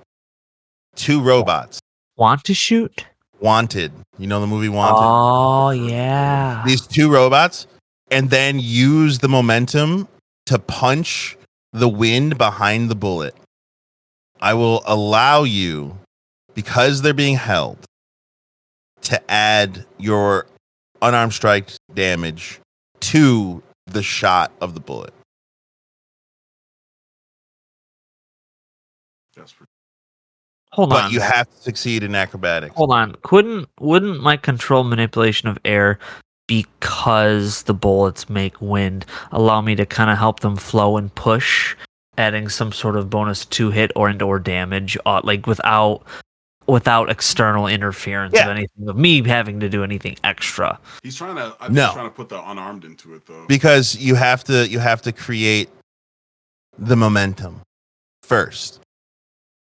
[SPEAKER 1] 2 robots.
[SPEAKER 4] Want to shoot?
[SPEAKER 1] Wanted. You know the movie Wanted?
[SPEAKER 4] Oh, yeah.
[SPEAKER 1] These 2 robots, and then use the momentum to punch the wind behind the bullet. I will allow you, because they're being held, to add your unarmed strike damage to the shot of the bullet.
[SPEAKER 4] Hold
[SPEAKER 1] But
[SPEAKER 4] on.
[SPEAKER 1] you have to succeed in acrobatics.
[SPEAKER 4] Hold on. Wouldn't my control manipulation of air, because the bullets make wind, allow me to kind of help them flow and push, adding some sort of bonus 2-hit or damage, without external interference of anything, of me having to do anything extra?
[SPEAKER 7] He's trying to. I think he's trying to put the unarmed into it though.
[SPEAKER 1] Because you have to create the momentum first.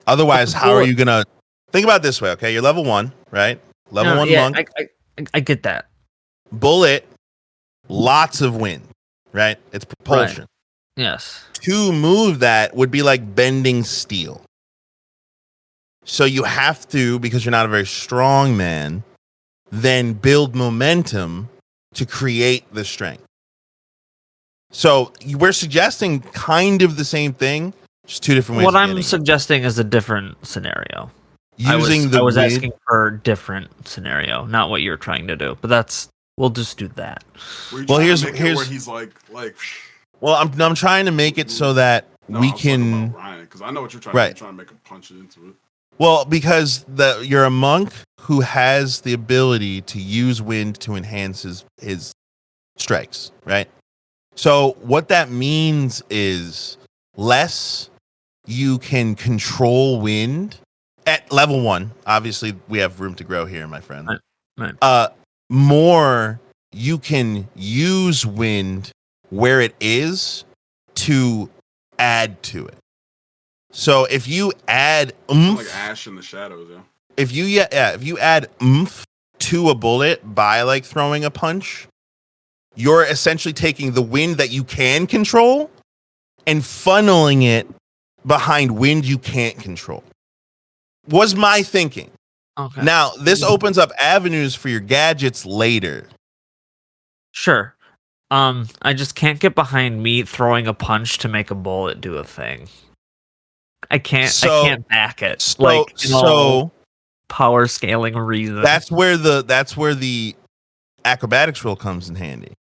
[SPEAKER 1] Otherwise, how are you gonna think about it this way? Okay, you're level 1, right? Level 1 monk.
[SPEAKER 4] I get that.
[SPEAKER 1] Bullet, lots of wind, right? It's propulsion.
[SPEAKER 4] Right. Yes.
[SPEAKER 1] To move that would be like bending steel. So you have to, because you're not a very strong man, then build momentum to create the strength. So we're suggesting kind of the same thing, just 2 different ways.
[SPEAKER 4] What
[SPEAKER 1] of
[SPEAKER 4] I'm
[SPEAKER 1] getting it.
[SPEAKER 4] suggesting is a different scenario.
[SPEAKER 1] I was
[SPEAKER 4] wind, asking for a different scenario, not what you're trying to do. But we'll just do that.
[SPEAKER 1] Well, here's
[SPEAKER 7] where he's like.
[SPEAKER 1] Well, I'm trying to make it so that we can.
[SPEAKER 7] Because I know what you're trying to do. You're trying to make him punch it into it.
[SPEAKER 1] Well, because you're a monk who has the ability to use wind to enhance his strikes, right? So what that means is less you can control wind at level 1. Obviously, we have room to grow here, my friend.
[SPEAKER 4] Right.
[SPEAKER 1] More you can use wind where it is to add to it. So if you add oomph,
[SPEAKER 7] like ash in the shadows, yeah.
[SPEAKER 1] If you add oomph to a bullet by throwing a punch, you're essentially taking the wind that you can control and funneling it behind wind you can't control. Was my thinking.
[SPEAKER 4] Okay.
[SPEAKER 1] Now, this opens up avenues for your gadgets later.
[SPEAKER 4] Sure. I just can't get behind me throwing a punch to make a bullet do a thing. I can't back it.
[SPEAKER 1] So
[SPEAKER 4] power scaling reason.
[SPEAKER 1] That's where the acrobatics roll comes in handy.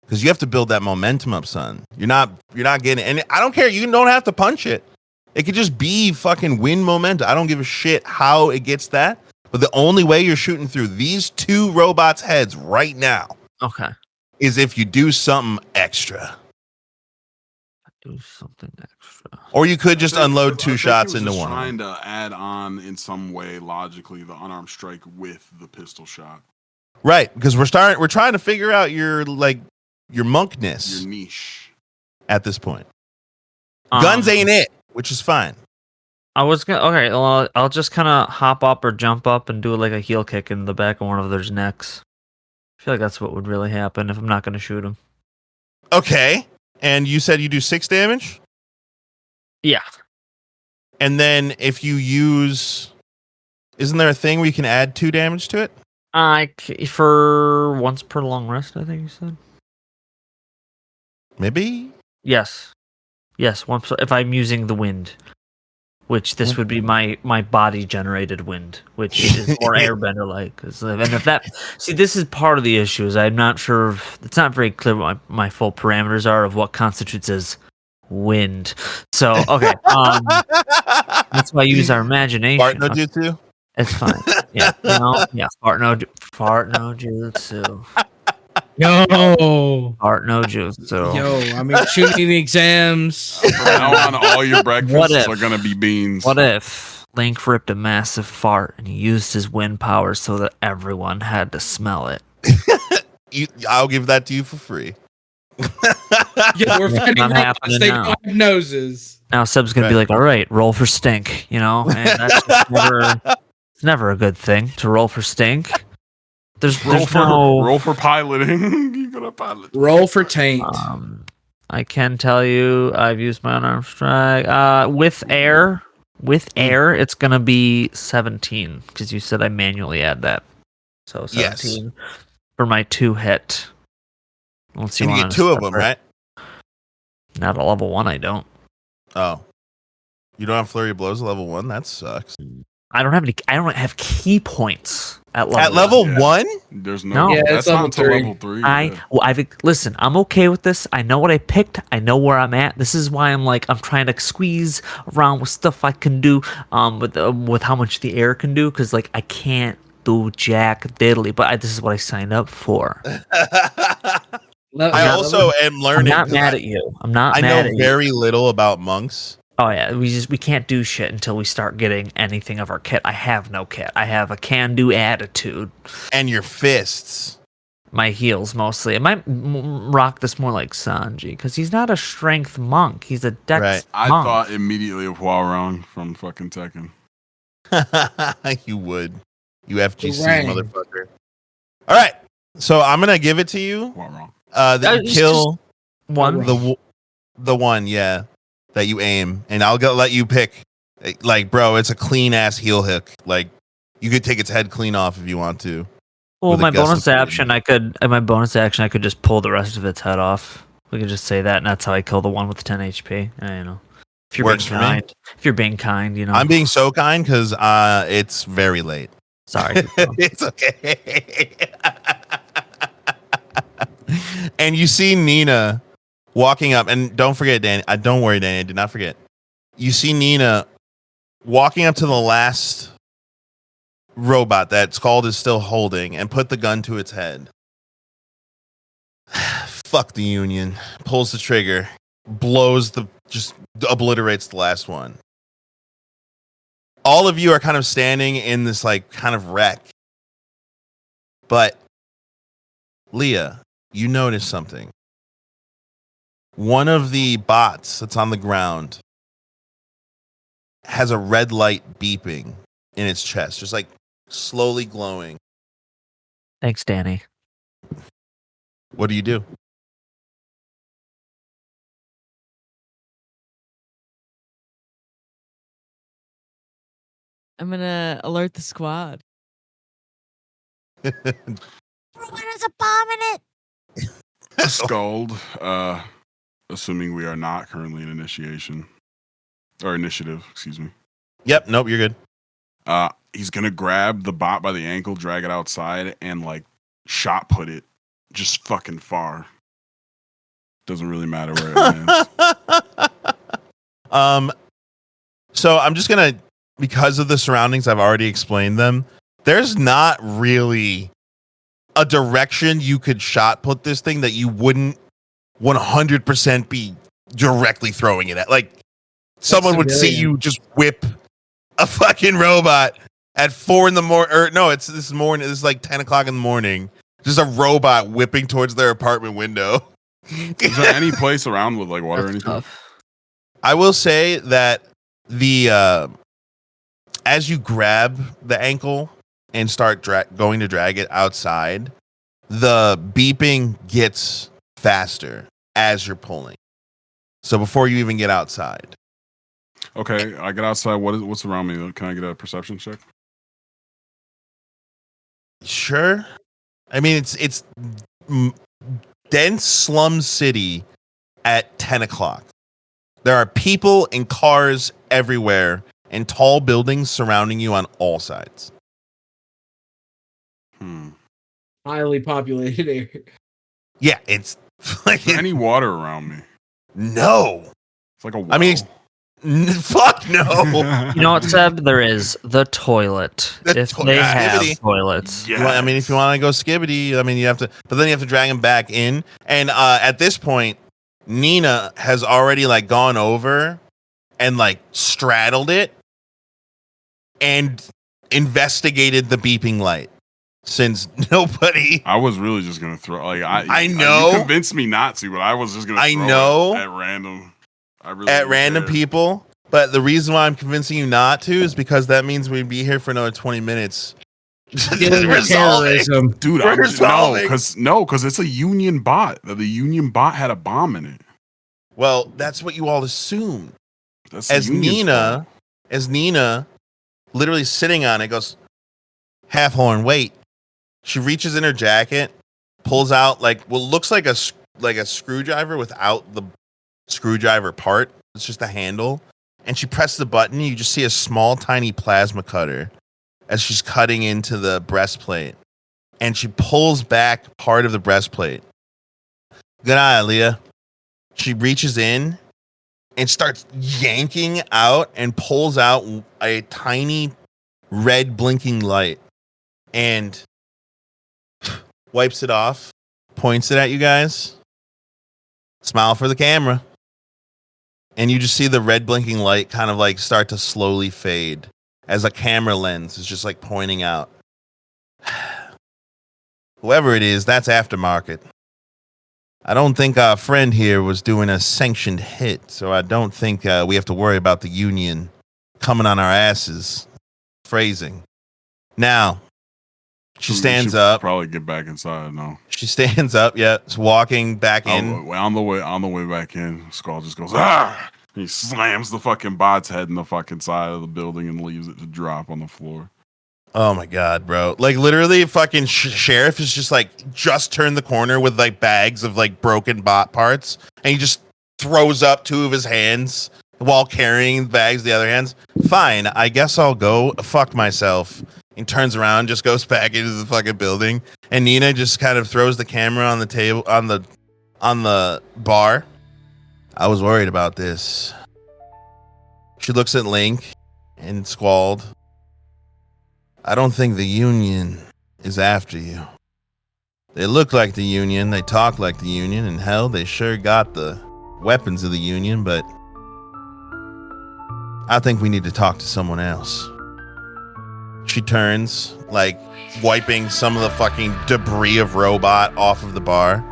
[SPEAKER 1] because you have to build that momentum up, son. You're not getting it. And I don't care. You don't have to punch it. It could just be fucking win momentum. I don't give a shit how it gets that. But the only way you're shooting through these two robots' heads right now
[SPEAKER 4] Okay.
[SPEAKER 1] is if you do something extra.
[SPEAKER 4] Do something extra.
[SPEAKER 1] Or you could just unload
[SPEAKER 7] I
[SPEAKER 1] two
[SPEAKER 7] think
[SPEAKER 1] shots
[SPEAKER 7] he was
[SPEAKER 1] into
[SPEAKER 7] just
[SPEAKER 1] one.
[SPEAKER 7] Trying to add on in some way logically the unarmed strike with the pistol shot.
[SPEAKER 1] Right, because we're trying to figure out your monkness,
[SPEAKER 7] your niche
[SPEAKER 1] at this point. Guns ain't it, which is fine.
[SPEAKER 4] I was gonna. Okay, well, I'll just kind of hop up or jump up and do like a heel kick in the back of one of their necks. I feel like that's what would really happen if I'm not gonna shoot him.
[SPEAKER 1] Okay, and you said you do 6 damage?
[SPEAKER 4] Yeah.
[SPEAKER 1] And then if you use, isn't there a thing where you can add 2 damage to it?
[SPEAKER 4] For once per long rest, I think you said.
[SPEAKER 1] Maybe.
[SPEAKER 4] Yes. Once if I'm using the wind, which this would be my body generated wind, which is more airbender like. And if that, see, this is part of the issue. Is I'm not sure. It's not very clear what my full parameters are of what constitutes as wind. So okay, that's why I use our imagination.
[SPEAKER 1] Fart no jutsu.
[SPEAKER 4] It's fine. Yeah, fart no jutsu.
[SPEAKER 5] Yo,
[SPEAKER 4] Fart no jutsu.
[SPEAKER 5] yo, I mean, shooting the exams.
[SPEAKER 7] From now on, all your breakfasts
[SPEAKER 4] if-
[SPEAKER 7] are gonna be beans.
[SPEAKER 4] What if Link ripped a massive fart and he used his wind power so that everyone had to smell it?
[SPEAKER 1] I'll give that to you for free.
[SPEAKER 5] Yeah, we're fighting
[SPEAKER 4] not
[SPEAKER 5] robots.
[SPEAKER 4] happening
[SPEAKER 5] They
[SPEAKER 4] now.
[SPEAKER 5] don't have noses.
[SPEAKER 4] Now Seb's gonna be like, "All right, roll for stink," and that's just it's never a good thing to roll for stink.
[SPEAKER 7] roll for piloting. You gotta pilot.
[SPEAKER 5] Roll for taint.
[SPEAKER 4] I can tell you, I've used my unarmed strike with air. With air, it's gonna be 17 because you said I manually add that. So 17 for my 2 hit. Let's see.
[SPEAKER 1] And you get 2 of them, right?
[SPEAKER 4] Not a level 1. I don't.
[SPEAKER 1] Oh, you don't have flurry of blows at level 1. That sucks.
[SPEAKER 4] I don't have key points at level.
[SPEAKER 1] At level
[SPEAKER 7] Yeah.
[SPEAKER 1] 1?
[SPEAKER 7] There's
[SPEAKER 4] No.
[SPEAKER 7] no.
[SPEAKER 5] Yeah,
[SPEAKER 7] that's
[SPEAKER 5] it's
[SPEAKER 7] not
[SPEAKER 5] level
[SPEAKER 7] until
[SPEAKER 5] 3.
[SPEAKER 7] level 3.
[SPEAKER 4] Listen. I'm okay with this. I know what I picked. I know where I'm at. This is why I'm trying to squeeze around with stuff I can do. With how much the air can do, because I can't do jack diddly. But this is what I signed up for.
[SPEAKER 1] I also am learning.
[SPEAKER 4] I'm not mad at you. I'm not
[SPEAKER 1] I
[SPEAKER 4] mad
[SPEAKER 1] know
[SPEAKER 4] at you.
[SPEAKER 1] very little about monks.
[SPEAKER 4] Oh yeah, we can't do shit until we start getting anything of our kit. I have no kit. I have a can-do attitude.
[SPEAKER 1] And your fists.
[SPEAKER 4] My heels mostly. I might rock this more like Sanji because he's not a strength monk. He's a dex
[SPEAKER 1] Right.
[SPEAKER 7] I
[SPEAKER 4] monk.
[SPEAKER 7] thought immediately of Hwarang from fucking Tekken.
[SPEAKER 1] You would. You FGC
[SPEAKER 5] Hooray.
[SPEAKER 1] motherfucker. All right. So I'm going to give it to you.
[SPEAKER 7] Hwarang.
[SPEAKER 1] That you
[SPEAKER 4] It's
[SPEAKER 1] kill
[SPEAKER 4] One.
[SPEAKER 1] the one, yeah, that you aim. And I'll let you pick. Bro, it's a clean ass heel hook. You could take its head clean off if you want to.
[SPEAKER 4] Well,
[SPEAKER 1] with a
[SPEAKER 4] my
[SPEAKER 1] gust
[SPEAKER 4] bonus
[SPEAKER 1] of wind.
[SPEAKER 4] action, I could just pull the rest of its head off. We could just say that, and that's how I kill the one with 10 HP. If you're
[SPEAKER 1] Works
[SPEAKER 4] being
[SPEAKER 1] for me.
[SPEAKER 4] kind. If you're being kind,
[SPEAKER 1] I'm being so kind because it's very late.
[SPEAKER 4] Sorry.
[SPEAKER 1] It's okay. And you see Nina walking up, and don't forget, Danny. Don't worry, Danny. Do not forget. You see Nina walking up to the last robot that Scald is still holding, and put the gun to its head. Fuck the Union. Pulls the trigger, just obliterates the last one. All of you are kind of standing in this kind of wreck. But Leah, you notice something. One of the bots that's on the ground has a red light beeping in its chest, just slowly glowing.
[SPEAKER 4] Thanks, Danny.
[SPEAKER 1] What do you do?
[SPEAKER 6] I'm gonna alert the squad.
[SPEAKER 3] Everyone has a bomb in it.
[SPEAKER 7] Scald, assuming we are not currently in initiative, excuse me.
[SPEAKER 1] Yep, nope, you're good.
[SPEAKER 7] He's gonna grab the bot by the ankle, drag it outside, and shot put it just fucking far. Doesn't really matter where it lands.
[SPEAKER 1] So I'm just gonna, because of the surroundings, I've already explained them. There's not really a direction you could shot put this thing that you wouldn't 100% be directly throwing it at. Like someone would see you just whip a fucking robot at 4 a.m. or no, it's this morning. It's like 10 o'clock in the morning. Just a robot whipping towards their apartment window.
[SPEAKER 7] Is there any place around with like water or anything?
[SPEAKER 1] I will say that the as you grab the ankle and start going to drag it outside, the beeping gets faster as you're pulling. So before you even get outside.
[SPEAKER 7] Okay, I get outside. What's around me? Can I get a perception check?
[SPEAKER 1] Sure. I mean, it's dense slum city at 10 o'clock. There are people and cars everywhere and tall buildings surrounding you on all sides.
[SPEAKER 5] Highly populated area.
[SPEAKER 1] Yeah, it's like
[SPEAKER 7] Is there any water around me?
[SPEAKER 1] No.
[SPEAKER 7] It's like a well.
[SPEAKER 1] I mean, fuck no.
[SPEAKER 4] You know what, Seb? There is the toilet. If they have toilets.
[SPEAKER 1] Yes. Well, I mean, if you want to go skibbity, I mean, you have to, but then you have to drag him back in. And at this point, Nina has already like gone over and like straddled it and investigated the beeping light. Since nobody,
[SPEAKER 7] I was really just gonna throw. Like
[SPEAKER 1] I know
[SPEAKER 7] you convinced me not to, but I was just gonna. Throw it at random. At
[SPEAKER 1] random people. But the reason why I'm convincing you not to is because that means we'd be here for another 20 minutes.
[SPEAKER 5] Terrorism.
[SPEAKER 7] Dude, because it's a union bot. The union bot had a bomb in it.
[SPEAKER 1] Well, that's what you all assume.
[SPEAKER 7] As
[SPEAKER 1] Nina literally sitting on it goes, half horn, wait. She reaches in her jacket, pulls out like what looks like a screwdriver without the screwdriver part. It's just a handle. And she presses the button. You just see a small, tiny plasma cutter as she's cutting into the breastplate. And she pulls back part of the breastplate. Good eye, Aaliyah. She reaches in and starts yanking out and pulls out a tiny red blinking light and wipes it off, points it at you guys. Smile for the camera. And you just see the red blinking light kind of like start to slowly fade as a camera lens is just like pointing out. Whoever it is, that's aftermarket. I don't think our friend here was doing a sanctioned hit, so I don't think we have to worry about the union coming on our asses. Phrasing. Now, she stands up.
[SPEAKER 7] Probably get back inside. No,
[SPEAKER 1] she stands up. Yeah, it's walking back in.
[SPEAKER 7] On the way back in, Skull just goes ah. He slams the fucking bot's head in the fucking side of the building and leaves it to drop on the floor.
[SPEAKER 1] Oh my god, bro! Like literally, fucking sheriff is just turned the corner with like bags of like broken bot parts, and he just throws up 2 of his hands while carrying bags the other hands. Fine, I guess I'll go fuck myself. And turns around, just goes back into the fucking building, and Nina just kind of throws the camera on the table on the bar. I was worried about this. She looks at Link and Squalled. I don't think the Union is after you. They look like the Union, they talk like the Union, and hell, they sure got the weapons of the Union, but I think we need to talk to someone else. She turns, like, wiping some of the fucking debris of robot off of the bar.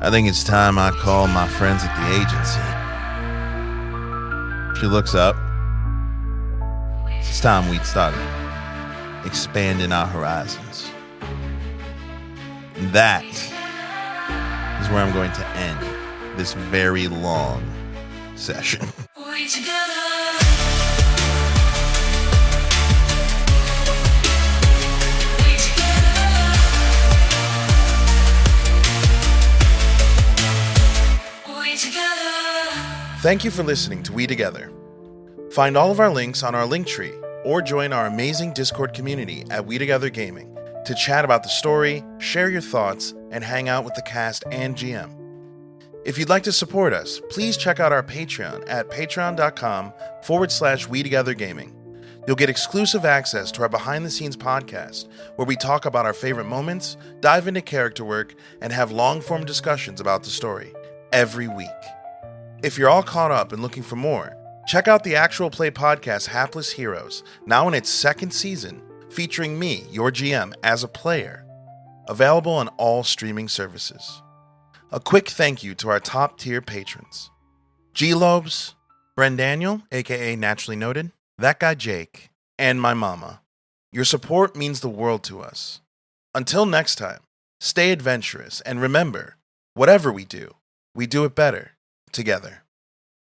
[SPEAKER 1] I think it's time I call my friends at the agency. She looks up. It's time we'd start expanding our horizons. And that is where I'm going to end this very long session. Thank you for listening to We Together. Find all of our links on our Linktree or join our amazing Discord community at We Together Gaming to chat about the story, share your thoughts, and hang out with the cast and GM. If you'd like to support us, please check out our Patreon at patreon.com/WeTogetherGaming. You'll get exclusive access to our behind-the-scenes podcast, where we talk about our favorite moments, dive into character work, and have long-form discussions about the story every week. If you're all caught up and looking for more, check out the actual play podcast Hapless Heroes, now in its second season, featuring me, your GM, as a player. Available on all streaming services. A quick thank you to our top-tier patrons: GxLobes, BrenDaniel, aka Naturally Noted, That Guy Jake, and my Momma. Your support means the world to us. Until next time, stay adventurous, and remember, whatever we do it better together.